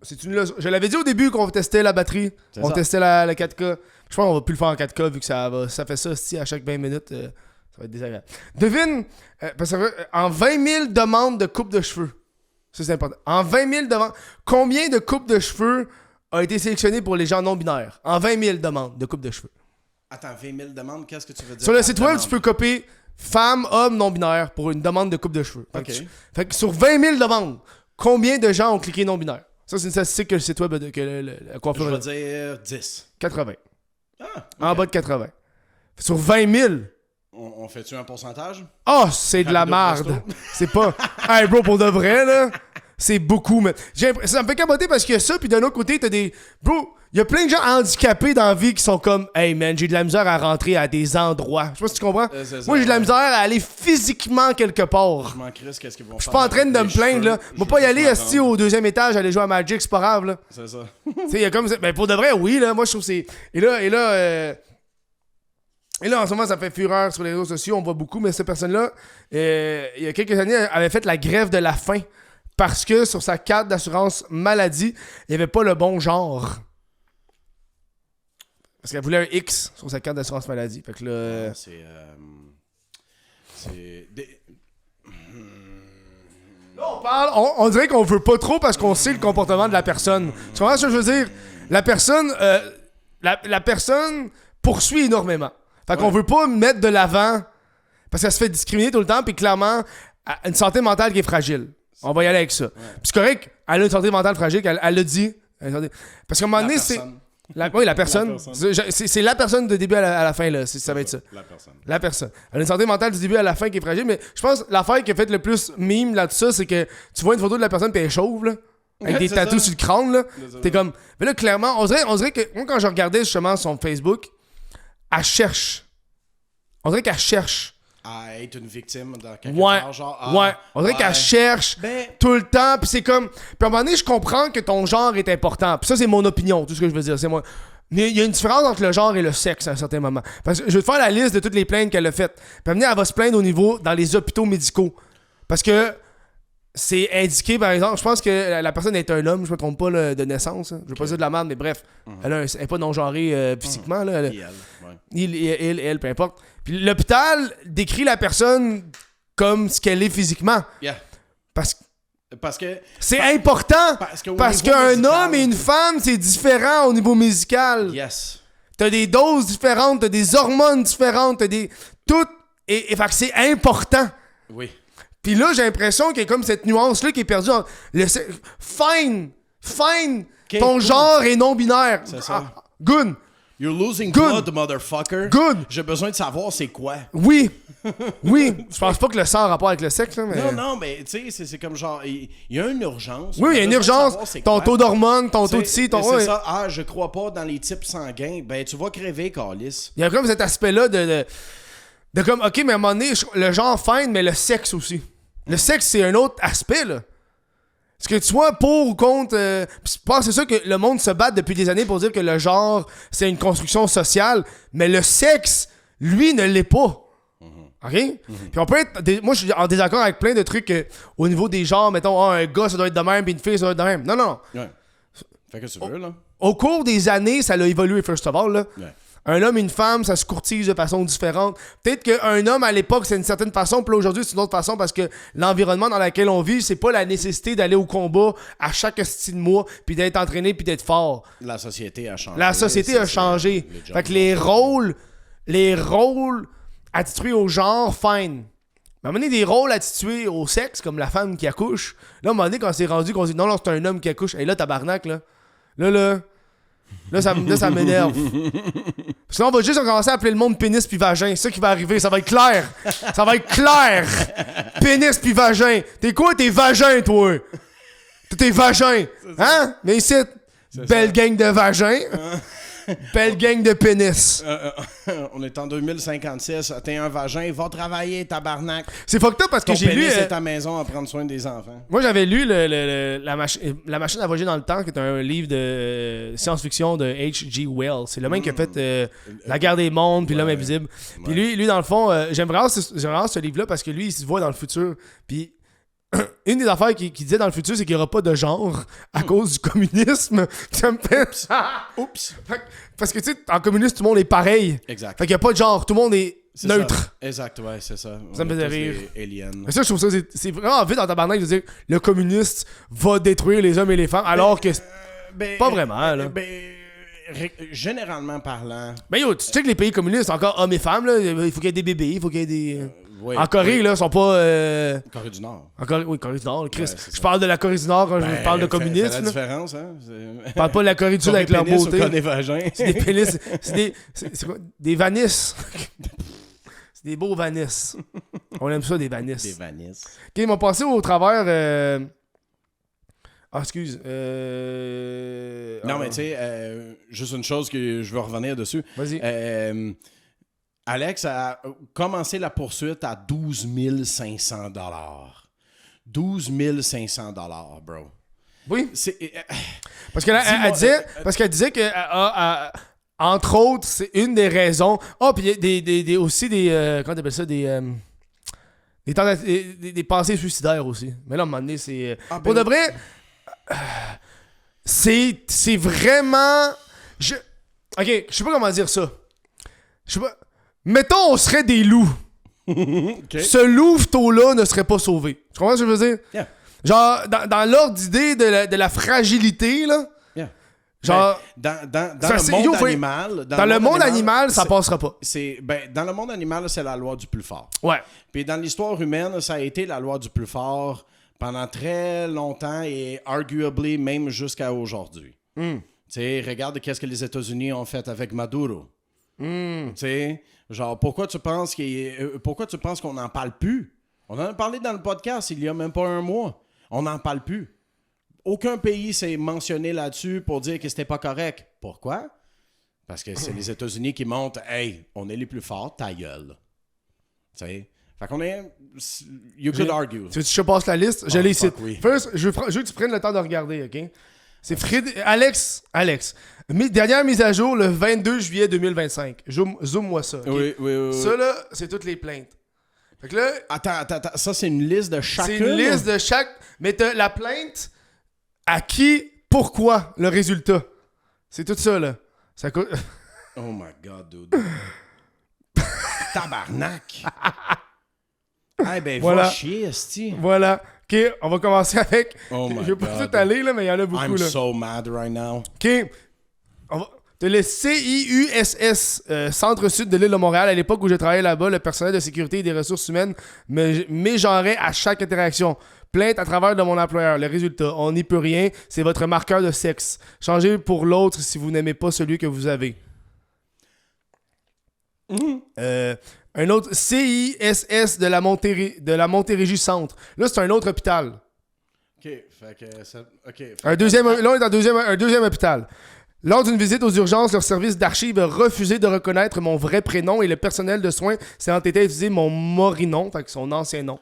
A: Je l'avais dit au début qu'on testait la batterie. On testait la 4K. Je pense qu'on va plus le faire en 4K vu que ça fait ça aussi à chaque 20 minutes. Ça va être désagréable. Devine, parce que, en 20 000 demandes de coupe de cheveux. Ça, c'est important. En 20 000 demandes, combien de coupes de cheveux a été sélectionné pour les gens non-binaires? En 20 000 demandes de coupe de cheveux.
B: Attends, 20 000 demandes, qu'est-ce que tu veux dire?
A: Sur le site web, tu peux copier femme, homme, non-binaire pour une demande de coupe de cheveux. Fait que sur 20 000 demandes, combien de gens ont cliqué non-binaire? Ça, c'est une statistique que le site web que la coiffure.
B: Je vais dire 10.
A: 80.
B: Ah, okay.
A: En bas de 80. Sur 20 000.
B: On fait-tu un pourcentage?
A: Oh, c'est de la merde. C'est pas... Hey, bro, pour de vrai, là, c'est beaucoup, mais... Ça me fait capoter parce qu'il y a ça, puis d'un autre côté, t'as des... Bro, il y a plein de gens handicapés dans la vie qui sont comme... Hey, man, j'ai de la misère à rentrer à des endroits. Je sais pas si tu comprends. Moi, j'ai de la misère à aller physiquement quelque part.
B: Je m'en crisse, qu'est-ce qu'ils vont faire.
A: Je suis pas en train de me plaindre, là. Moi, pas y aller assis au 2e étage, aller jouer à Magic, c'est pas grave, là.
B: C'est ça.
A: Tu sais, il y a comme... Ben, pour de vrai, oui, là. Moi, je trouve que c'est... Et là, en ce moment, ça fait fureur sur les réseaux sociaux, on voit beaucoup, mais cette personne-là, il y a quelques années, elle avait fait la grève de la faim parce que sur sa carte d'assurance maladie, il n'y avait pas le bon genre. Parce qu'elle voulait un X sur sa carte d'assurance maladie. Fait que là... Là, on parle, on dirait qu'on veut pas trop parce qu'on sait le comportement de la personne. Tu comprends ce que je veux dire? La personne, la personne poursuit énormément. Fait qu'on veut pas mettre de l'avant parce qu'elle se fait discriminer tout le temps, puis clairement, une santé mentale qui est fragile. On va y aller avec ça. Puis c'est correct, elle a une santé mentale fragile, elle l'a dit. Parce qu'à un moment donné, c'est... Oui, la personne. C'est la personne de début à la fin, là. Ça va être ça. La personne. Elle a une santé mentale du début à la fin qui est fragile, mais je pense que l'affaire qui a fait le plus mime là-dessus, c'est que tu vois une photo de la personne, puis elle est chauve, là. Avec des tatous sur le crâne, là. T'es comme... Mais là, clairement, on dirait que... Moi, quand je regardais justement son Facebook, elle cherche. On dirait qu'elle cherche.
B: À être une victime dans quelque part, genre...
A: Ouais. On dirait qu'elle cherche tout le temps, puis c'est comme... Puis à un moment donné, je comprends que ton genre est important. Puis ça, c'est mon opinion, tout ce que je veux dire. C'est moi. Mais il y a une différence entre le genre et le sexe à un certain moment. Parce que je vais te faire la liste de toutes les plaintes qu'elle a faites. Puis elle va se plaindre au niveau dans les hôpitaux médicaux. Parce que c'est indiqué, par exemple, je pense que la personne est un homme, je me trompe pas là, de naissance. Hein. Je veux pas dire de la merde, mais bref. Elle est pas non-genrée physiquement. Là, elle, peu importe. Puis l'hôpital décrit la personne comme ce qu'elle est physiquement.
B: Yeah. Parce que
A: c'est important. Parce qu'un
B: médical,
A: homme et une femme, c'est différent au niveau médical.
B: Yes.
A: T'as des doses différentes, t'as des hormones différentes, t'as des... Tout. Et fait que c'est important.
B: Oui.
A: Puis là, j'ai l'impression qu'il y a comme cette nuance-là qui est perdue. Fine. Okay, ton genre est non-binaire.
B: C'est ça.
A: Good.
B: You're losing blood, motherfucker.
A: Good.
B: J'ai besoin de savoir c'est quoi.
A: Oui. Je pense pas que le sang a rapport avec le sexe, là, mais...
B: Non, mais tu sais, c'est comme genre... Il y a une urgence.
A: Oui, il y a une urgence. Ton taux d'hormones, ton taux de ci, ton...
B: C'est ça. Ah, je crois pas dans les types sanguins. Ben, tu vas crever, câlisse.
A: Il y a comme cet aspect-là de comme, OK, mais à un moment donné, le genre fine, mais le sexe aussi. Le sexe, c'est un autre aspect, là. Est-ce que tu sois pour ou contre... je pense que c'est ça que le monde se bat depuis des années pour dire que le genre, c'est une construction sociale, mais le sexe, lui, ne l'est pas. OK? Puis on peut être... Moi, je suis en désaccord avec plein de trucs au niveau des genres. Mettons, un gars, ça doit être de même, puis une fille, ça doit être de même. Non.
B: Ouais. Fais que tu veux, là.
A: Au cours des années, ça a évolué, first of all, là.
B: Ouais.
A: Un homme et une femme, ça se courtise de façon différente. Peut-être qu'un homme, à l'époque, c'est une certaine façon, puis là, aujourd'hui, c'est une autre façon, parce que l'environnement dans lequel on vit, c'est pas la nécessité d'aller au combat à chaque style de mois, puis d'être entraîné, puis d'être fort.
B: La société a changé.
A: La société a changé. Fait que les rôles attitrés au genre, fine. Mais à un moment donné, des rôles attitrés au sexe, comme la femme qui accouche, là, à un moment donné, quand c'est rendu qu'on dit non, c'est un homme qui accouche, et là, tabarnak, là, ça m'énerve. Parce que là, on va juste commencer à appeler le monde pénis puis vagin. C'est ça qui va arriver. Ça va être clair. Ça va être clair. Pénis puis vagin. T'es quoi, t'es vagin, toi? T'es vagin. Hein? Mais ici, belle gang de vagins. Belle gang de pénis.
B: On est en 2056. T'es un vagin, va travailler, tabarnak.
A: C'est fucked up parce que j'ai lu...
B: Ton pénis est ta maison à prendre soin des enfants.
A: Moi, j'avais lu la machine à voyager dans le temps, qui est un livre de science-fiction de H.G. Wells. C'est le même qui a fait La guerre des mondes puis L'homme invisible. Puis lui, dans le fond, j'aime vraiment ce livre-là parce que lui, il se voit dans le futur. Puis une des affaires qu'il disait dans le futur, c'est qu'il n'y aura pas de genre à cause du communisme. Ça me fait... Oups! Parce que, tu sais, en communisme, tout le monde est pareil.
B: Exact.
A: Fait qu'il n'y a pas de genre. Tout le monde est neutre.
B: Ça. Exact, ouais, c'est ça.
A: Ça me faisait rire.
B: Aliens.
A: Mais ça, je trouve ça, c'est vraiment vite dans ta barnaque de dire le communiste va détruire les hommes et les femmes, alors que pas vraiment, là.
B: Généralement parlant...
A: Ben yo, tu sais que les pays communistes, encore hommes et femmes, là, il faut qu'il y ait des bébés, il faut qu'il y ait des... en Corée, là, ils sont pas...
B: Corée du Nord.
A: Oui, Corée du Nord, Chris. Je parle de la Corée du Nord quand je parle de communisme.
B: C'est la différence, hein?
A: Je parle pas de la Corée du Sud avec leur beauté.
B: C'est des vagins.
A: C'est des pénis. C'est quoi? Des vanisses. C'est des beaux vanisses. On aime ça, des vanisses.
B: Des vanisses.
A: OK, ils m'ont passé au travers... Ah, excuse.
B: Non, mais tu sais, juste une chose que je veux revenir dessus.
A: Vas-y.
B: Alex a commencé la poursuite à 12 500 $. 12 500 $, bro.
A: Oui. Parce que là, elle disait que, entre autres, c'est une des raisons. Ah, puis il y a aussi des. Comment t'appelles ça? Des pensées suicidaires aussi. Mais là, à un moment donné, c'est. Pour de vrai. C'est vraiment... Ok, je sais pas comment dire ça. Je sais pas... Mettons, on serait des loups.
B: Okay.
A: Ce louveteau-là ne serait pas sauvé. Tu comprends ce que je veux dire?
B: Yeah.
A: Genre, dans l'ordre d'idée de la fragilité, là.
B: Yeah.
A: Genre...
B: Dans le monde animal...
A: Dans le monde animal, ça passera pas.
B: Dans le monde animal, c'est la loi du plus fort.
A: Ouais.
B: Puis dans l'histoire humaine, ça a été la loi du plus fort... pendant très longtemps et arguably même jusqu'à aujourd'hui. Tu sais, regarde qu'est-ce que les États-Unis ont fait avec Maduro. Tu sais, genre, pourquoi tu penses qu'on n'en parle plus? On en a parlé dans le podcast il y a même pas un mois. On n'en parle plus. Aucun pays s'est mentionné là-dessus pour dire que c'était pas correct. Pourquoi? Parce que c'est les États-Unis qui montrent « Hey, on est les plus forts, ta gueule. » Tu sais? Fait qu'on est... You could argue.
A: Tu veux que je passe la liste? Je les cite.
B: Oui.
A: First, je veux que tu prennes le temps de regarder, OK? C'est Alex. Dernière mise à jour, le 22 juillet 2025. Zoom-moi ça, OK?
B: Oui.
A: Ça, là, c'est toutes les plaintes. Fait que là...
B: Attends. Ça, c'est une liste de chacun?
A: C'est une liste de chaque... Mais t'as la plainte, à qui, pourquoi, le résultat. C'est tout ça, là. Ça coûte...
B: Oh my God, dude. Tabarnak! Ah ben, voilà. Va chier, esti.
A: Voilà. OK, on va commencer avec...
B: Oh my
A: je vais pas tout aller, là, mais il y en a beaucoup,
B: I'm
A: là.
B: so mad right now.
A: OK. T'as le CIUSS, Centre-Sud de l'île de Montréal. À l'époque où je travaillais là-bas, le personnel de sécurité et des ressources humaines m'égenrait à chaque interaction. Plainte à travers de mon employeur. Le résultat, on n'y peut rien. C'est votre marqueur de sexe. Changez pour l'autre si vous n'aimez pas celui que vous avez. Un autre CISS de la Montérégie Centre. Là, c'est un autre hôpital.
B: OK, fait que ça... OK.
A: Là, on est dans un deuxième hôpital. Lors d'une visite aux urgences, leur service d'archives a refusé de reconnaître mon vrai prénom et le personnel de soins s'est entêté à utiliser mon morinon, fait que son ancien nom,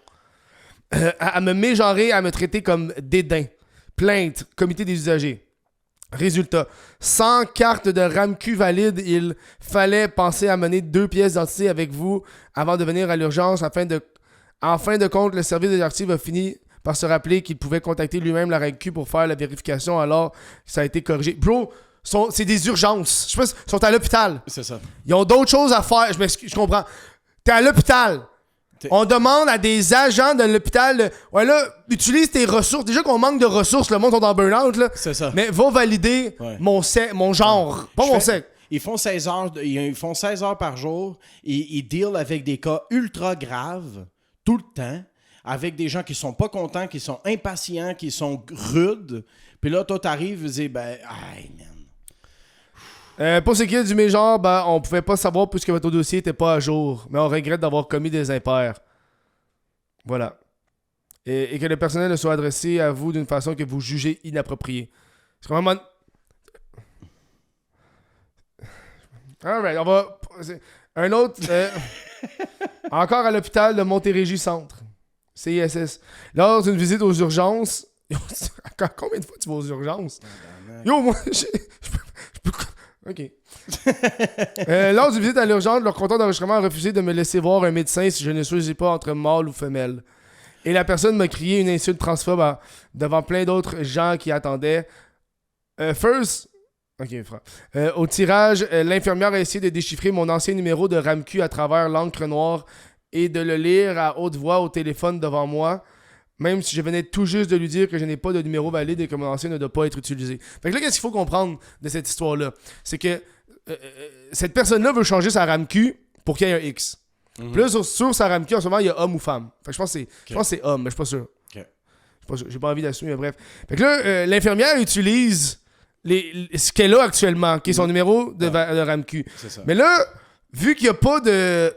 A: à me mégenrer, à me traiter comme dédain. Plainte, comité des usagers. Résultat, sans carte de RAMQ valide, il fallait penser à mener 2 pièces d'identité avec vous avant de venir à l'urgence. En fin de compte, le service des archives a fini par se rappeler qu'il pouvait contacter lui-même la RAMQ pour faire la vérification alors que ça a été corrigé. Bro, c'est des urgences. Je sais pas, ils sont à l'hôpital.
B: C'est ça.
A: Ils ont d'autres choses à faire. Je comprends. T'es à l'hôpital. On demande à des agents de l'hôpital, ouais là, utilise tes ressources. Déjà qu'on manque de ressources, le monde est en burn-out, là.
B: C'est ça.
A: Mais va valider mon genre, pas mon sexe.
B: Ils font 16 heures par jour. Ils deal avec des cas ultra graves, tout le temps, avec des gens qui sont pas contents, qui sont impatients, qui sont rudes. Puis là, toi, t'arrives et dis, ben, aïe, man.
A: Pour ce qui est du mégenre, on pouvait pas savoir puisque votre dossier était pas à jour, mais on regrette d'avoir commis des impairs. Voilà. Et que le personnel ne soit adressé à vous d'une façon que vous jugez inappropriée. C'est vraiment... Alright, on va... Un autre... encore à l'hôpital de Montérégie Centre. CISS. Lors d'une visite aux urgences... Combien de fois tu vas aux urgences? Yo, moi, je peux... OK. Lors d'une visite à l'urgence, leur compteur d'enregistrement a refusé de me laisser voir un médecin si je ne choisis pas entre mâle ou femelle. Et la personne m'a crié une insulte transphobe devant plein d'autres gens qui attendaient. Au tirage, l'infirmière a essayé de déchiffrer mon ancien numéro de RAMQ à travers l'encre noire et de le lire à haute voix au téléphone devant moi, même si je venais tout juste de lui dire que je n'ai pas de numéro valide et que mon ancien ne doit pas être utilisé. Fait que là, qu'est-ce qu'il faut comprendre de cette histoire-là? C'est que cette personne-là veut changer sa RAMQ pour qu'il y ait un X. Mm-hmm. Puis là, sur sa RAMQ, en ce moment, il y a homme ou femme. Fait que je pense que c'est homme, mais je suis pas sûr. J'ai pas envie d'assumer, mais bref. Fait que là, l'infirmière utilise ce qu'elle a actuellement, qui est son numéro de RAMQ. C'est ça. Mais là, vu qu'il n'y a pas de...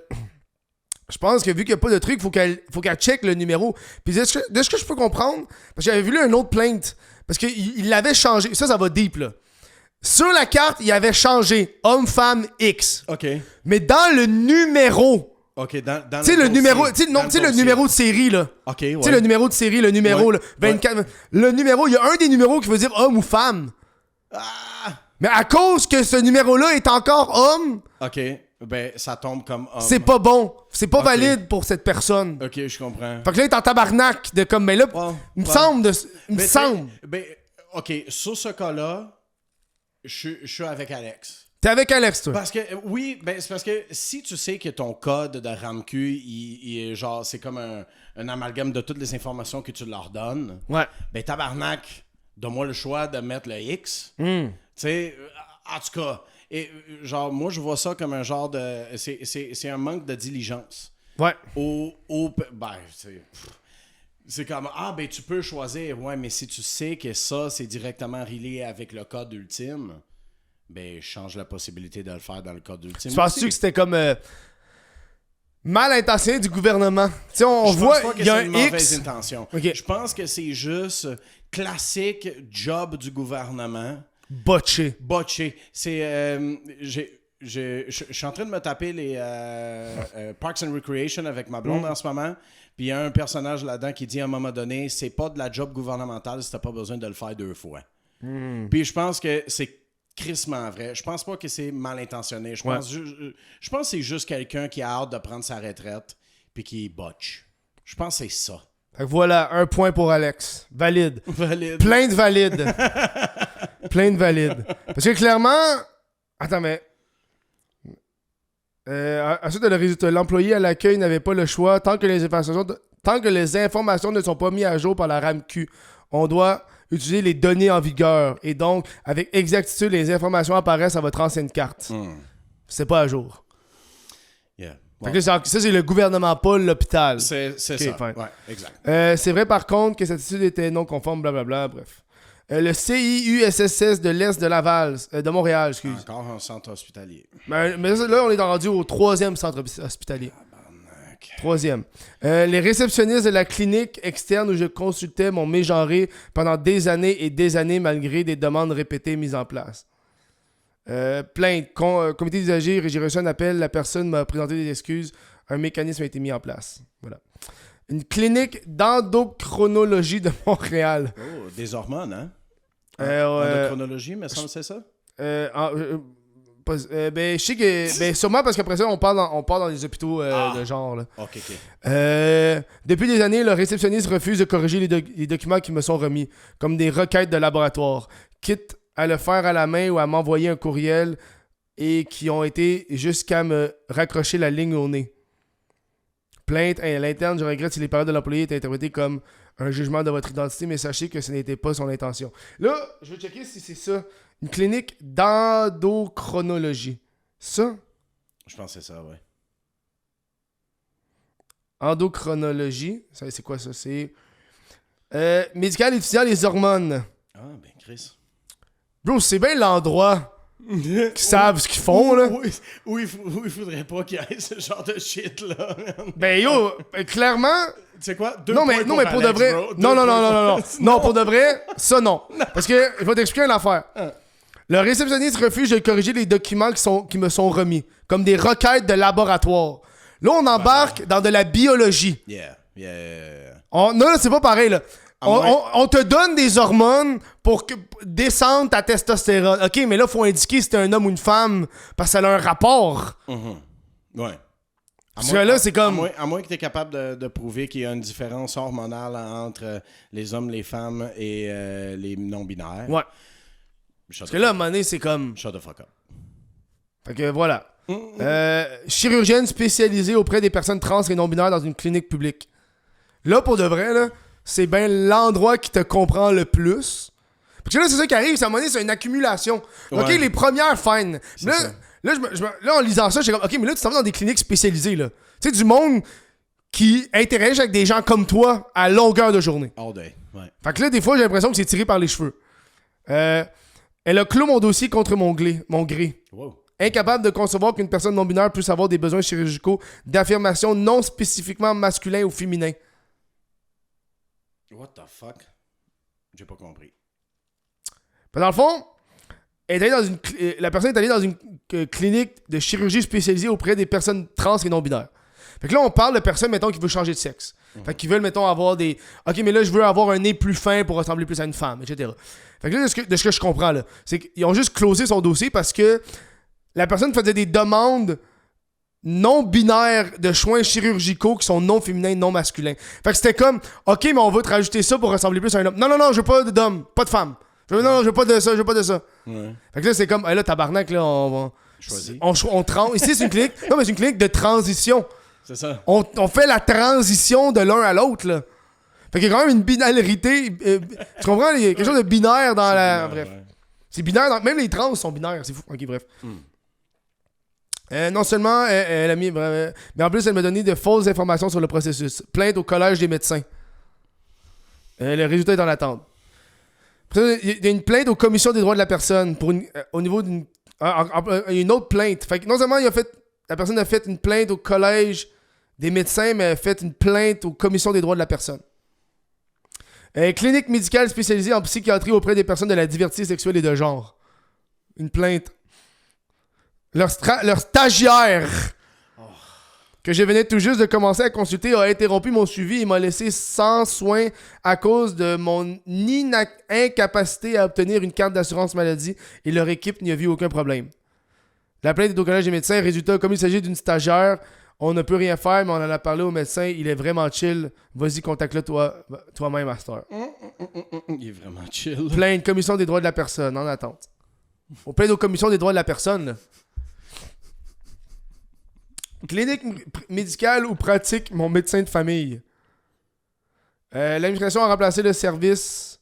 A: Je pense que vu qu'il n'y a pas de truc, faut qu'elle check le numéro. Puis de ce que je peux comprendre, parce que j'avais vu là une autre plainte, parce qu'il l'avait changé. Ça va deep, là. Sur la carte, il avait changé homme-femme X. OK. Mais dans le numéro... OK, dans tu sais, le numéro... Tu sais, le numéro de série, là. OK, ouais. Tu sais, le numéro de série, le numéro, là, 24... Ouais. Le numéro, il y a un des numéros qui veut dire homme ou femme. Ah! Mais à cause que ce numéro-là est encore homme... OK. Ben, ça tombe comme homme. C'est pas bon. C'est pas valide pour cette personne. OK, je comprends. Fait que là, il est en tabarnak de comme, mais là, il me semble. Ben, OK, sur ce cas-là, je suis avec Alex. T'es avec Alex, toi? Parce que, oui, ben, c'est parce que si tu sais que ton code de RAMQ, il est genre, c'est comme un amalgame de toutes les informations que tu leur donnes. Ouais. Ben, tabarnak, donne-moi le choix de mettre le X. Tu sais, en tout cas... Et genre, moi, je vois ça comme un genre de... C'est un manque de diligence. Ouais. C'est comme, ben tu peux choisir. Ouais, mais si tu sais que ça, c'est directement relié avec le code ultime, ben change la possibilité de le faire dans le code ultime. Tu penses-tu que c'était comme... mal intentionné du gouvernement? Tu sais, on voit, il y a un X. Mauvaise intention. Okay. Je pense que c'est juste classique job du gouvernement. Botché. C'est... je suis en train de me taper les Parks and Recreation avec ma blonde en ce moment. Puis il y a un personnage là-dedans qui dit à un moment donné, c'est pas de la job gouvernementale si t'as pas besoin de le faire 2 fois. Puis je pense que c'est crissement vrai. Je pense pas que c'est mal intentionné. Je pense que c'est juste quelqu'un qui a hâte de prendre sa retraite puis qui botche. Je pense que c'est ça. Fait que voilà, 1 point pour Alex. Valide. Plainte valide. Plainte valide. Parce que clairement... Attends, mais... ensuite, le résultat, l'employé à l'accueil n'avait pas le choix. Tant que les informations ne sont pas mises à jour par la RAMQ, on doit utiliser les données en vigueur. Et donc, avec exactitude, les informations apparaissent à votre ancienne carte. C'est pas à jour. Yeah. Fait que ça, c'est le gouvernement, pas l'hôpital. C'est ça. Fine. Ouais, exact. C'est vrai, par contre, que cette étude était non conforme, blablabla, bref. Le CIUSSS de l'Est de Laval, de Montréal, excuse. Encore un centre hospitalier. Mais là, on est rendu au 3e centre hospitalier. 3e. Les réceptionnistes de la clinique externe où je consultais m'ont mégenré pendant des années et des années malgré des demandes répétées mises en place. Plainte. Comité d'usagers, j'ai reçu un appel. La personne m'a présenté des excuses. Un mécanisme a été mis en place. Voilà. Une clinique d'endocrinologie de Montréal.
B: Oh, des hormones, hein? Endocrinologie, mais ça, c'est ça?
A: Je sais que. Sûrement parce qu'après ça, on part dans les hôpitaux de genre. Là.
B: Ok.
A: Depuis des années, le réceptionniste refuse de corriger les documents qui me sont remis, comme des requêtes de laboratoire, quitte à le faire à la main ou à m'envoyer un courriel et qui ont été jusqu'à me raccrocher la ligne au nez. Plainte à l'interne, je regrette si les paroles de l'employé étaient interprétées comme un jugement de votre identité, mais sachez que ce n'était pas son intention. Là, je vais checker si c'est ça. Une clinique d'endocrinologie. Ça?
B: Je pense que c'est ça, ouais.
A: Endocrinologie. Ça, c'est quoi ça? C'est médical étudiant les hormones.
B: Ah, ben Chris.
A: Bro, c'est bien l'endroit qui savent ce qu'ils font, là.
B: Où il faudrait pas qu'il y ait ce genre de shit, là.
A: Ben yo, clairement...
B: Tu sais quoi?
A: Non, mais pour de vrai... Non. Non, pour de vrai, ça, non. Parce que, je vais t'expliquer une affaire. Le réceptionniste refuse de corriger les documents qui me sont remis, comme des requêtes de laboratoire. Là, on embarque dans de la biologie.
B: Yeah.
A: Non, là, c'est pas pareil, là. On te donne des hormones pour descendre ta testostérone. OK, mais là, il faut indiquer si t'es un homme ou une femme parce que ça a un rapport.
B: Ouais.
A: Parce que là, c'est comme...
B: À moins que tu es capable de prouver qu'il y a une différence hormonale entre les hommes, les femmes et les non-binaires.
A: Ouais. Parce que là, à un moment donné, c'est comme...
B: Shut the fuck up.
A: Fait que voilà. Chirurgienne spécialisée auprès des personnes trans et non-binaires dans une clinique publique. Là, pour de vrai, là, c'est bien l'endroit qui te comprend le plus. Parce que là, c'est ça qui arrive, c'est à un moment donné, c'est une accumulation. Ouais. OK, les premières, fine. Là, en lisant ça, j'étais comme, OK, mais là, tu t'en vas dans des cliniques spécialisées, là. Tu sais, du monde qui interagit avec des gens comme toi à longueur de journée.
B: All day, ouais.
A: Fait que là, des fois, j'ai l'impression que c'est tiré par les cheveux. Elle a clos mon dossier contre mon gré.
B: Wow.
A: Incapable de concevoir qu'une personne non-binaire puisse avoir des besoins chirurgicaux d'affirmation non spécifiquement masculin ou féminin.
B: What the fuck? J'ai pas compris.
A: Dans le fond, la personne est allée dans une clinique de chirurgie spécialisée auprès des personnes trans et non-binaires. Fait que là, on parle de personnes, mettons, qui veulent changer de sexe. Fait qu'ils veulent, mettons, avoir des... OK, mais là, je veux avoir un nez plus fin pour ressembler plus à une femme, etc. Fait que là, de ce que je comprends, là, c'est qu'ils ont juste closé son dossier parce que la personne faisait des demandes non binaires de soins chirurgicaux qui sont non féminins, non masculins. Fait que c'était comme, OK, mais on va te rajouter ça pour ressembler plus à un homme. Non, je veux pas d'homme, pas de femme. Non, je veux pas de ça, Ouais. Fait que là, c'est comme, là, tabarnak, là, on tranche. Ici, c'est une clinique. Non, mais c'est une clinique de transition.
B: C'est ça.
A: On fait la transition de l'un à l'autre, là. Fait qu'il y a quand même une binarité. Tu comprends? Il y a quelque chose de binaire dans la.
B: Binaire,
A: bref.
B: Ouais.
A: C'est binaire. Même les trans sont binaires. C'est fou. Ok, bref. Non seulement elle a mis. Mais en plus, elle m'a donné de fausses informations sur le processus. Plainte au collège des médecins. Le résultat est en attente. Il y a une plainte aux commissions des droits de la personne au niveau d'une. Il y a une autre plainte. Fait que non seulement la personne a fait une plainte au collège des médecins, mais elle a fait une plainte aux commissions des droits de la personne. Clinique médicale spécialisée en psychiatrie auprès des personnes de la diversité sexuelle et de genre. Une plainte. Leur stagiaire, que je venais tout juste de commencer à consulter, a interrompu mon suivi et m'a laissé sans soin à cause de mon incapacité à obtenir une carte d'assurance maladie et leur équipe n'y a vu aucun problème. La plainte est au collège des médecins. Résultat, comme il s'agit d'une stagiaire, on ne peut rien faire, mais on en a parlé au médecin. Il est vraiment chill. Vas-y, contacte-le toi-même, Master.
B: Il est vraiment chill.
A: Plainte, commission des droits de la personne, en attente. On plaide aux commissions des droits de la personne, là. Clinique médicale ou pratique, mon médecin de famille. L'administration a remplacé le service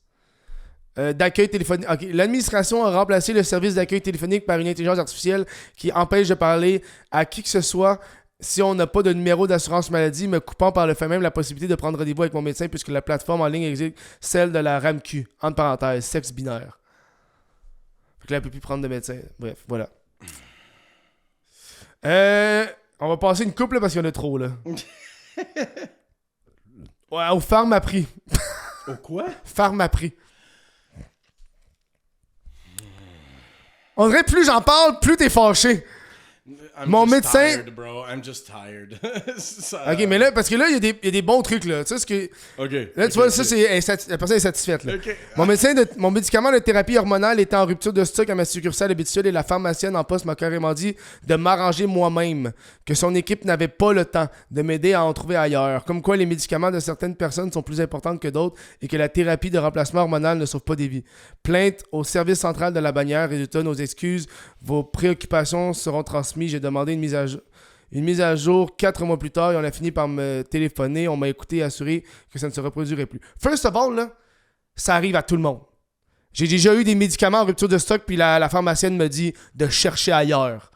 A: d'accueil téléphonique. Okay. L'administration a remplacé le service d'accueil téléphonique par une intelligence artificielle qui empêche de parler à qui que ce soit si on n'a pas de numéro d'assurance maladie, me coupant par le fait même la possibilité de prendre rendez-vous avec mon médecin puisque la plateforme en ligne existe celle de la RAMQ, entre parenthèses, sexe binaire. Fait que là, elle peut plus prendre de médecin. Bref, voilà. On va passer une couple là, parce qu'il y en a trop, là. Ouais, au Pharmaprix.
B: Au quoi?
A: Pharmaprix. On dirait plus j'en parle, plus t'es fâché. Mon médecin...
B: Tired, bro. I'm just tired.
A: Ok, mais là, parce que là, il y a des bons trucs, là. Tu sais ce que...
B: Ok.
A: Là, tu vois, ça, c'est... La personne est satisfaite, là.
B: Okay.
A: Mon médicament de thérapie hormonale était en rupture de stock à ma succursale habituelle et la pharmacienne en poste m'a carrément dit de m'arranger moi-même, que son équipe n'avait pas le temps de m'aider à en trouver ailleurs. Comme quoi, les médicaments de certaines personnes sont plus importants que d'autres et que la thérapie de remplacement hormonal ne sauve pas des vies. Plainte au service central de la bannière. Résultat, nos excuses. Vos préoccupations seront transmises. J'ai demandé une mise à jour 4 mois plus tard et on a fini par me téléphoner. On m'a écouté et assuré que ça ne se reproduirait plus. First of all, là, ça arrive à tout le monde. J'ai déjà eu des médicaments en rupture de stock puis la pharmacienne me dit de chercher ailleurs.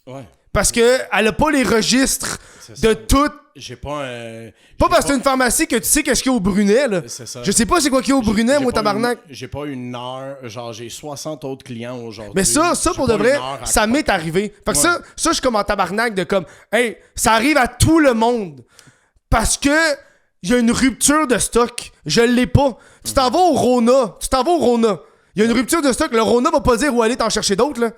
B: Ouais.
A: Parce qu'elle n'a pas les registres de tout.
B: J'ai pas un...
A: Pas parce que c'est une pharmacie que tu sais qu'est-ce qu'il y a au Brunet, là.
B: C'est ça.
A: Je sais pas c'est quoi qu'il y a au Brunet, moi, tabarnak.
B: J'ai pas une heure, genre j'ai 60 autres clients aujourd'hui.
A: Mais ça pour de vrai, ça m'est arrivé. Fait que ça, je suis comme en tabarnak de comme, hey, ça arrive à tout le monde. Parce que il y a une rupture de stock. Je l'ai pas. Tu t'en vas au Rona. Il y a une rupture de stock. Le Rona va pas dire où aller t'en chercher d'autres, là.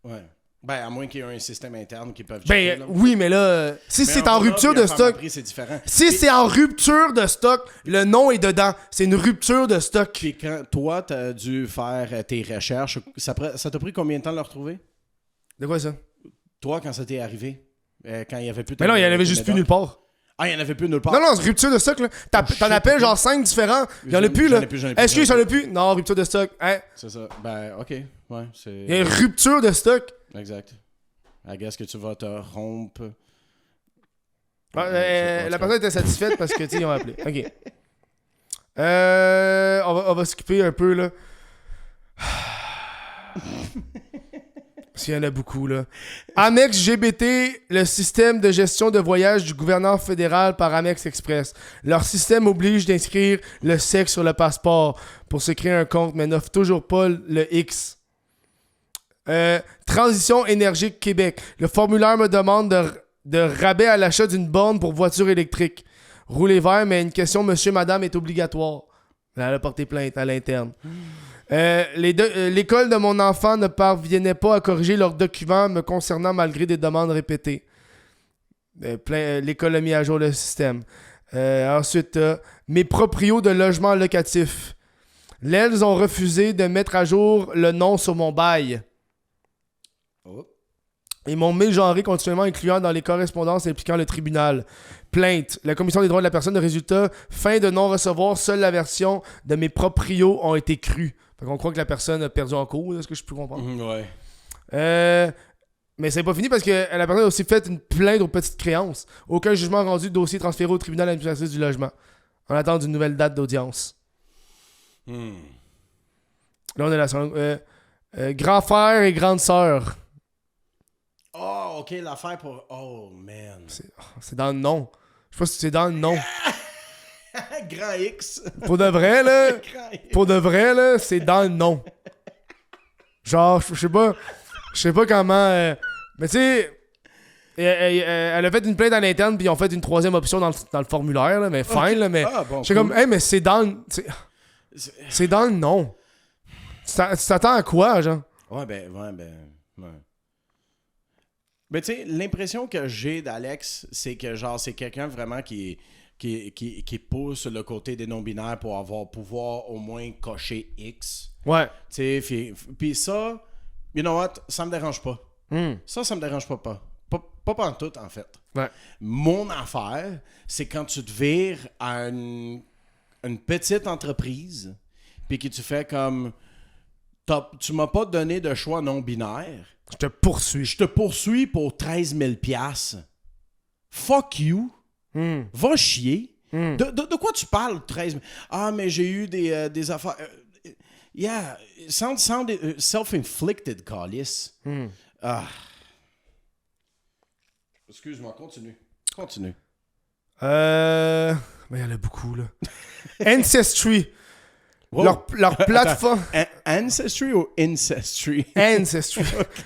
B: Ouais. Ben, à moins qu'il y ait un système interne qui peuvent
A: checker, là. Oui, mais là, si c'est en rupture de stock...
B: c'est différent.
A: Si c'est en rupture de stock, le nom est dedans. C'est une rupture de stock.
B: Puis quand toi, t'as dû faire tes recherches, ça t'a pris combien de temps de le retrouver?
A: De quoi ça?
B: Toi, quand ça t'est arrivé? Quand il y avait plus...
A: Mais non, il y en avait juste plus nulle part.
B: Ah, il y en avait plus nulle part?
A: Non, c'est rupture de stock, là. T'en appelles genre 5 différents. Il y en a plus, là. Est-ce qu'il y en a plus? Non, rupture de stock. Hein?
B: C'est ça. Ben, OK. Ouais, c'est...
A: Il y a une rupture de stock.
B: Exact. I guess que tu vas te rompre.
A: La personne était satisfaite parce que, tu sais, ils ont appelé. OK. On va skipper un peu, là. Parce qu'il y en a beaucoup, là. Amex GBT, le système de gestion de voyage du gouvernement fédéral par Amex Express. Leur système oblige d'inscrire le sexe sur le passeport pour se créer un compte, mais n'offre toujours pas le X. Transition énergique Québec. Le formulaire me demande de rabais à l'achat d'une borne pour voiture électrique. Rouler vert, mais une question monsieur, madame est obligatoire. Elle a porté plainte à l'interne. L'école de mon enfant ne parvenait pas à corriger leurs documents me concernant malgré des demandes répétées. L'école a mis à jour le système. Ensuite, mes proprios de logements locatifs. L'ELS ont refusé de mettre à jour le nom sur mon bail.
B: Oh.
A: Ils m'ont mégenré continuellement, incluant dans les correspondances impliquant le tribunal. Plainte. La Commission des droits de la personne, de résultat, fin de non-recevoir, seule la version de mes proprios ont été crues. Fait qu'on croit que la personne a perdu en cours, est-ce que je peux comprendre?
B: Ouais.
A: Mais c'est pas fini parce que la personne a aussi fait une plainte aux petites créances. Aucun jugement rendu, dossier transféré au tribunal administratif du logement. En attendant d'une nouvelle date d'audience. Là, on est là. Grand frère et grande sœur.
B: Oh, ok, l'affaire pour... Oh, man.
A: C'est dans le nom. Je sais pas si c'est dans le nom.
B: Grand X.
A: Pour de vrai, là, c'est dans le nom. Genre, je sais pas comment... mais tu sais, elle a fait une plainte à l'interne, puis ils ont fait une troisième option dans le formulaire, là, mais fine, là, mais...
B: Bon,
A: j'étais comme, hey, mais c'est dans le... C'est dans le nom. Tu t'attends à quoi, genre? Ouais.
B: Mais tu sais, l'impression que j'ai d'Alex, c'est que genre c'est quelqu'un vraiment qui pousse le côté des non-binaires pour pouvoir au moins cocher X.
A: Ouais.
B: Tu sais, puis ça, you know what, ça me dérange pas. Ça me dérange pas. Pas pantoute, en fait.
A: Ouais.
B: Mon affaire, c'est quand tu te vires à une petite entreprise, puis que tu fais comme... Tu m'as pas donné de choix non-binaire.
A: Je te poursuis
B: pour 13 000 $. Fuck you. Va chier. De quoi tu parles, 13 000? Ah, mais j'ai eu des affaires... yeah, sound self-inflicted, calice. Ah. Excuse-moi, continue.
A: Mais il y en a beaucoup, là. Ancestry. Wow. Leur plateforme...
B: Ancestry ou Incestry?
A: Ancestry.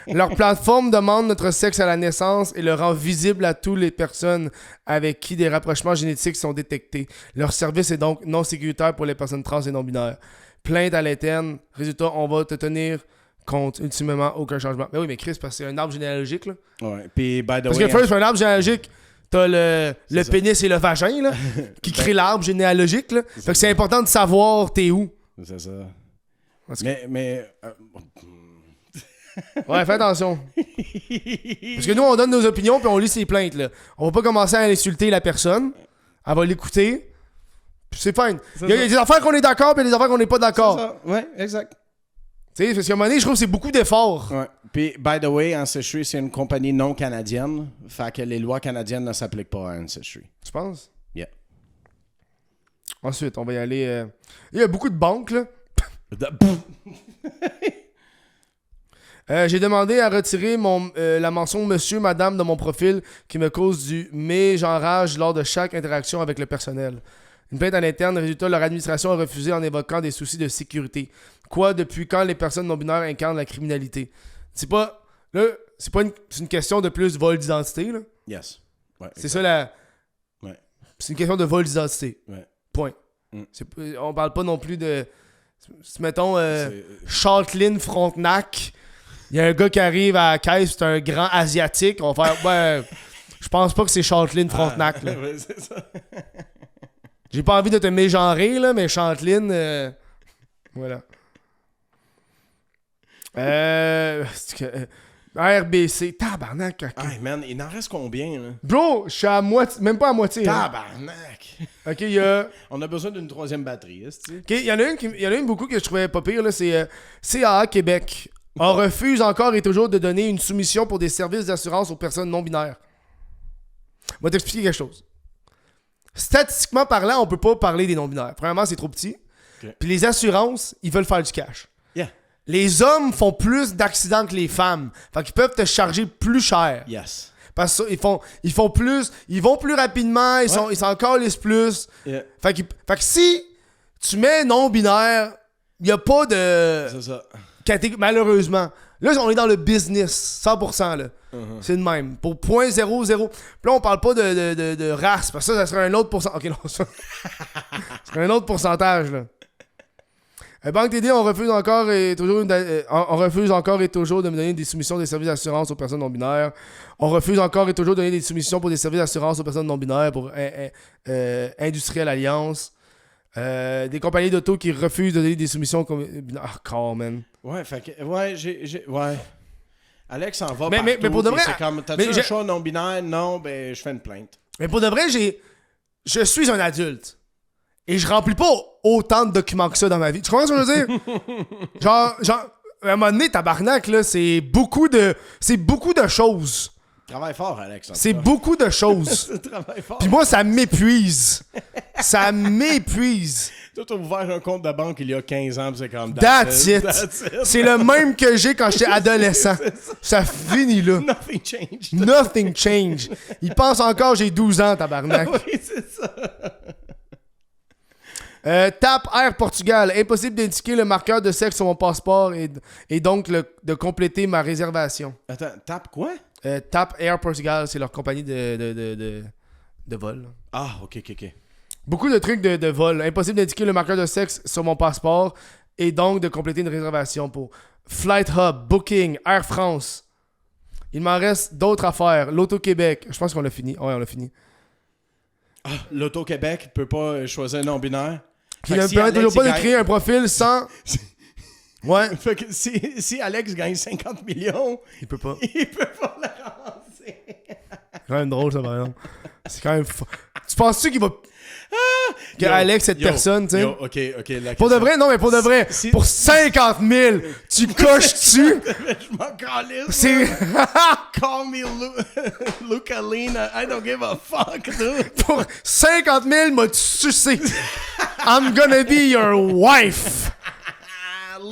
A: Leur plateforme demande notre sexe à la naissance et le rend visible à toutes les personnes avec qui des rapprochements génétiques sont détectés. Leur service est donc non sécuritaire pour les personnes trans et non-binaires. Plainte à l'interne. Résultat, on va te tenir compte ultimement aucun changement. Mais oui, mais Chris, parce que c'est un arbre généalogique, là.
B: Ouais. Puis, by the
A: parce
B: way...
A: que first, un arbre généalogique, t'as le pénis et le vagin, là, qui crée l'arbre généalogique, là. Fait que c'est important de savoir t'es où.
B: C'est ça.
A: Mais ouais, fais attention. Parce que nous, on donne nos opinions puis on lit ses plaintes, là. On va pas commencer à insulter la personne. Elle va l'écouter. Puis c'est fine. Il y a des affaires qu'on est d'accord puis il y a des affaires qu'on n'est pas d'accord.
B: C'est ça. Ouais, exact.
A: Tu sais, parce qu'à un moment donné, je trouve que c'est beaucoup d'efforts.
B: Ouais. Puis, by the way, Ancestry, c'est une compagnie non canadienne. Fait que les lois canadiennes ne s'appliquent pas à Ancestry.
A: Tu penses?
B: Yeah.
A: Ensuite, on va y aller... Il y a beaucoup de banques, là. J'ai demandé à retirer la mention monsieur, madame de mon profil qui me cause du mégenrage lors de chaque interaction avec le personnel. Une plainte à l'interne, résultat, leur administration a refusé en évoquant des soucis de sécurité. Quoi, depuis quand les personnes non-binaires incarnent la criminalité? C'est pas... Là, c'est une question de plus vol d'identité, là.
B: Yes. Ouais,
A: c'est ça la...
B: Ouais.
A: C'est une question de vol d'identité.
B: Ouais.
A: Point. On parle pas non plus de... Mettons, Châtelaine Frontenac, il y a un gars qui arrive à la caisse, c'est un grand asiatique, on va faire, je pense pas que c'est Châtelaine Frontenac, là.
B: Ouais, c'est ça.
A: J'ai pas envie de te mégenrer, là, mais Châtelaine, voilà. RBC, tabarnak.
B: Hey man, il en reste combien, là?
A: Bro, je suis à moitié, même pas à moitié.
B: Tabarnak!
A: Ok, il y a...
B: On a besoin d'une troisième batterie, est-ce
A: Ok, il y en a une beaucoup que je trouvais pas pire, là, c'est CAA Québec. On refuse encore et toujours de donner une soumission pour des services d'assurance aux personnes non-binaires. Je vais t'expliquer quelque chose. Statistiquement parlant, on peut pas parler des non-binaires. Premièrement, c'est trop petit. Okay. Puis les assurances, ils veulent faire du cash.
B: Yeah.
A: Les hommes font plus d'accidents que les femmes. Fait qu'ils peuvent te charger plus cher.
B: Yes.
A: Parce qu'ils font plus, ils vont plus rapidement, ils s'en calissent plus. Yeah. Fait que si tu mets non-binaire, il n'y a pas de...
B: C'est ça.
A: Malheureusement. Là, on est dans le business, 100%. Là. C'est le même. Pour 0.00. Puis là, on parle pas de race, parce que ça serait un autre pourcentage. Ok, non, ça. Ça serait un autre pourcentage, là. Banque TD, on refuse encore et toujours de me donner des soumissions des services d'assurance aux personnes non-binaires. On refuse encore et toujours de donner des soumissions pour des services d'assurance aux personnes non-binaires pour Industrielle Alliance. Des compagnies d'auto qui refusent de donner des soumissions comme... Ah, car, man.
B: Ouais, fait que... Ouais, ouais. Alex s'en va
A: mais pour de vrai...
B: C'est comme, t'as-tu un choix non-binaire? Non, ben, je fais une plainte.
A: Mais pour de vrai, je suis un adulte. Et je remplis pas autant de documents que ça dans ma vie. Tu comprends ce que je veux dire? genre, à un moment donné, tabarnak, là, c'est beaucoup de choses.
B: Travaille fort, Alex.
A: C'est beaucoup de choses.
B: Travaille fort.
A: Puis moi, ça m'épuise. Ça m'épuise.
B: Toi, t'as ouvert un compte de banque il y a 15 ans, c'est comme...
A: That's it. C'est le même que j'ai quand j'étais adolescent. Ça finit là.
B: Nothing changed.
A: Nothing changed. Il pense encore que j'ai 12 ans, tabarnak.
B: Oui, c'est ça.
A: TAP Air Portugal. Impossible d'indiquer le marqueur de sexe sur mon passeport et donc de compléter ma réservation.
B: Attends, TAP quoi?
A: TAP Air Portugal, c'est leur compagnie de vol. Là.
B: Ah, ok.
A: Beaucoup de trucs de vol. Impossible d'indiquer le marqueur de sexe sur mon passeport et donc de compléter une réservation pour Flight Hub, Booking, Air France. Il m'en reste d'autres à faire. L'Auto-Québec. Je pense qu'on l'a fini. Ouais, on l'a fini.
B: Ah, L'Auto-Québec peut pas choisir un non-binaire.
A: Qui ne permet toujours pas de créer un profil sans... Ouais.
B: Fait que si Alex gagne 50 millions...
A: Il peut pas.
B: Il peut pas le ramasser.
A: C'est quand même drôle, ça, par exemple. C'est quand même... Tu penses-tu qu'il va... que Alex, cette personne, tu sais...
B: OK.
A: Pour de vrai, non, mais pour de vrai, pour 50 000, tu coches-tu?
B: Je m'en calisse.
A: C'est...
B: Call me Luca Lina. I don't give a fuck, dude.
A: Pour 50 000, m'as-tu sucé? I'm gonna be your wife.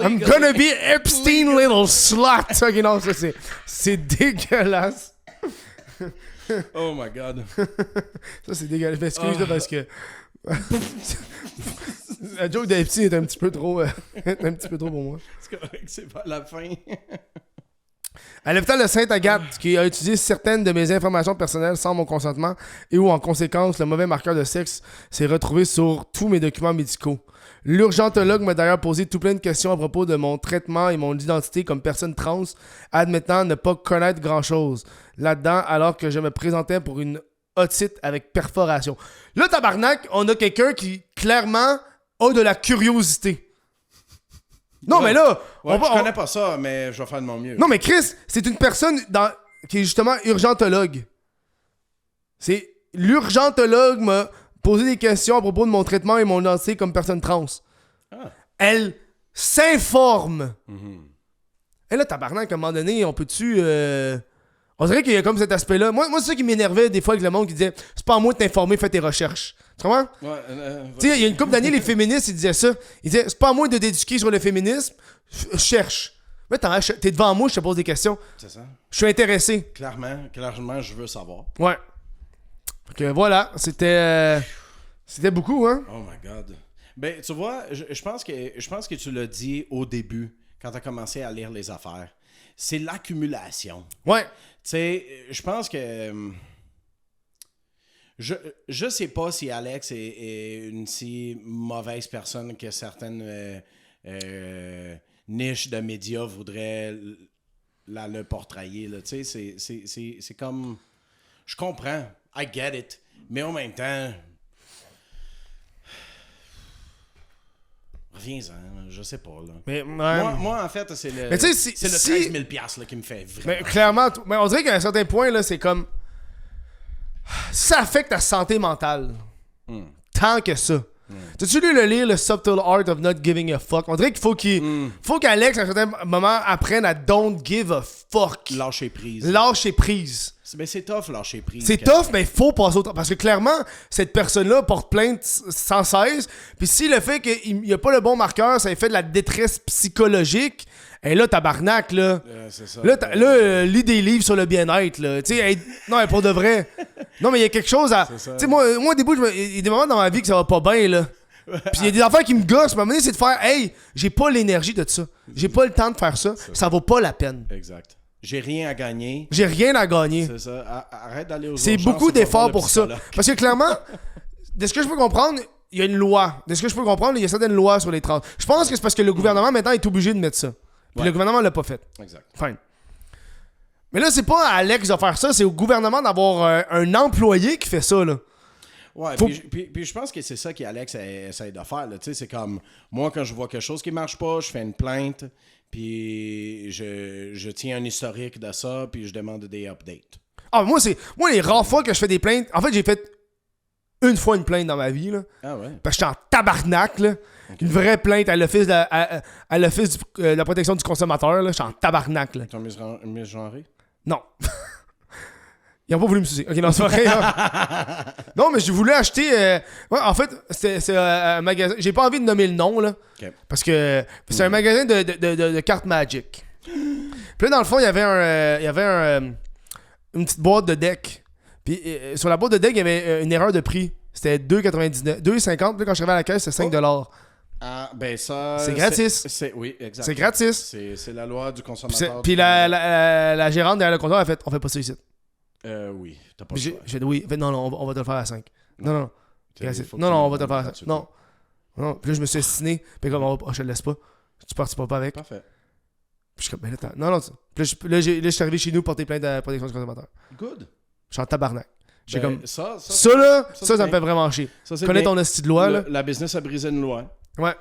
A: I'm gonna be Epstein little slut. Ok, non, ça, c'est dégueulasse.
B: Oh my God.
A: Ça, c'est dégueulasse. Excuse moi parce que... La joke d'Epstein est un petit peu trop pour moi.
B: C'est correct, c'est pas la fin.
A: À l'hôpital de Sainte-Agathe, qui a utilisé certaines de mes informations personnelles sans mon consentement et où, en conséquence, le mauvais marqueur de sexe s'est retrouvé sur tous mes documents médicaux. L'urgentologue m'a d'ailleurs posé tout plein de questions à propos de mon traitement et mon identité comme personne trans, admettant ne pas connaître grand-chose là-dedans, alors que je me présentais pour une otite avec perforation. Là, tabarnak, on a quelqu'un qui, clairement, a de la curiosité. Non, mais là...
B: je connais pas ça, mais je vais faire de mon mieux.
A: Non, mais Chris, c'est une personne qui est justement urgentologue. L'urgentologue m'a posé des questions à propos de mon traitement et mon identité comme personne trans. Ah. Elle s'informe. Et là, tabarnak, à un moment donné, on peut-tu... On dirait qu'il y a comme cet aspect-là. Moi c'est ça qui m'énervait des fois avec le monde qui disait « C'est pas à moi de t'informer, fais tes recherches. » Tu comprends? Ouais, tu sais, il y a une couple d'années, les féministes, ils disaient ça. Ils disaient « C'est pas à moi de t'éduquer sur le féminisme. Cherche. » Mais t'es devant moi, je te pose des questions. C'est ça. Je suis intéressé.
B: Clairement, je veux savoir.
A: Ouais. Donc voilà, c'était beaucoup, hein?
B: Oh my God. Ben, tu vois, je pense que tu l'as dit au début, quand tu as commencé à lire les affaires. C'est l'accumulation.
A: Ouais.
B: Tu sais, je pense que... Je sais pas si Alex est une si mauvaise personne que certaines niches de médias voudraient le portrayer. Tu sais, c'est comme... Je comprends. I get it. Mais en même temps... Reviens-en, je sais pas. Là.
A: Mais,
B: moi, en fait, c'est le 13 000 $ qui me fait vraiment...
A: Mais clairement, mais on dirait qu'à un certain point, là, c'est comme... Ça affecte ta santé mentale. Tant que ça. T'as-tu lu le livre, Le Subtle Art of Not Giving a Fuck? On dirait qu'il faut qu'Alex, à un certain moment, apprenne à don't give a fuck.
B: Lâcher prise.
A: Mais
B: c'est tough, lâcher prise.
A: C'est tough, mais il faut passer au temps. Parce que clairement, cette personne-là porte plainte sans cesse. Puis si le fait qu'il n'y a pas le bon marqueur, ça fait de la détresse psychologique, et là, tabarnak, là. C'est ça. Là, lis des livres sur le bien-être, là. Tu sais, non, pour de vrai. Non, mais il y a quelque chose à... Tu sais, moi, au début, il y a des moments dans ma vie que ça va pas bien, là. Puis il y a des affaires qui me gossent. Mais à un moment donné, c'est de faire, hey, j'ai pas l'énergie de ça. J'ai pas le temps de faire ça. Ça vaut pas la peine.
B: Exact. J'ai rien à gagner.
A: C'est
B: ça. Arrête d'aller aux
A: C'est beaucoup d'efforts pour ça. Parce que clairement, de ce que je peux comprendre, il y a une loi. De ce que je peux comprendre, il y a certaines lois sur les trans. Je pense que c'est parce que le gouvernement, maintenant, est obligé de mettre ça. Puis le gouvernement l'a pas fait.
B: Exact.
A: Fine. Mais là, c'est pas à Alex de faire ça, c'est au gouvernement d'avoir un employé qui fait ça, là.
B: Ouais, puis je pense que c'est ça qu'Alex essaie de faire, là. Tu sais, c'est comme, moi, quand je vois quelque chose qui marche pas, je fais une plainte, puis je tiens un historique de ça, puis je demande des updates.
A: Ah, moi, les rares fois que je fais des plaintes, en fait, j'ai fait une fois une plainte dans ma vie, là.
B: Ah ouais?
A: Parce que j'étais en tabarnak, là. Okay. Une vraie plainte à l'office de la protection du consommateur, là. J'étais en tabarnak, là.
B: T'as misgenré?
A: Non. Ils n'ont pas voulu me sucer. Ok, non, c'est pas vrai. Non, mais je voulais acheter... Ouais, en fait, c'est un magasin... J'ai pas envie de nommer le nom, là. Okay. Parce que c'est un magasin de cartes Magic. Puis là, dans le fond, il y avait une petite boîte de deck. Puis sur la boîte de deck, il y avait une erreur de prix. C'était 2,99. 2,50. Puis là, quand je suis arrivé à la caisse, c'était 5$.
B: Ah, ben ça...
A: C'est gratis.
B: Oui, exactement.
A: C'est gratis.
B: C'est la loi du consommateur.
A: Puis la gérante derrière le comptoir a fait « On fait pas ça ici. »
B: Oui, t'as pas le choix.
A: J'ai dit oui. Non, on va te le faire à 5. Non. Non, on va te le faire à 5. Non. Puis là, je me suis assassiné. Puis comme, je te le laisse pas. Tu participes pas avec.
B: Parfait.
A: Puis je suis comme, mais là, non. Puis là, je suis arrivé chez nous pour porter plainte de protection du consommateur.
B: Good.
A: Je suis en tabarnak. J'ai comme.
B: Ça
A: me fait vraiment chier. Connais ton esti de loi, là.
B: La business a brisé une loi.
A: Ouais.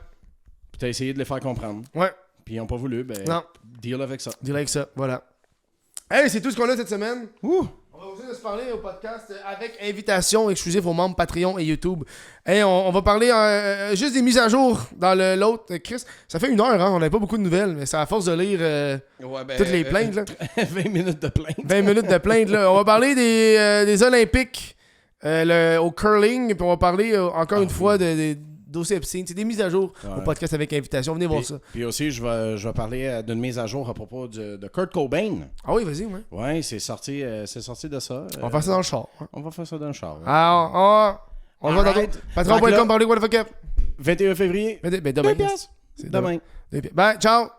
B: Puis t'as essayé de les faire comprendre.
A: Ouais.
B: Puis ils n'ont pas voulu. Ben,
A: non.
B: Deal avec ça.
A: Voilà. Hey, c'est tout ce qu'on a cette semaine.
B: Ouh!
A: On va aussi se parler au podcast avec invitation exclusive aux membres Patreon et YouTube. Hey, on va parler juste des mises à jour dans l'autre. Chris, ça fait 1 heure, hein? On n'avait pas beaucoup de nouvelles, mais c'est à force de lire toutes les plaintes. Là.
B: 20 minutes de plainte.
A: 20 minutes de plainte. Là. On va parler des Olympiques au curling, puis on va parler encore une fois des dossiers Epstein. C'est des mises à jour au podcast avec invitation. Venez voir ça.
B: Puis aussi, je vais parler d'une mise à jour à propos de Kurt Cobain.
A: Ah oui, vas-y, ouais.
B: Ouais, c'est sorti de ça.
A: On va faire ça dans le char. Hein.
B: On va faire ça dans le char. Ouais.
A: On va dans Patreon.com parler what the fuck up.
B: 21 février.
A: Ben demain.
B: Demain.
A: Bye, ciao.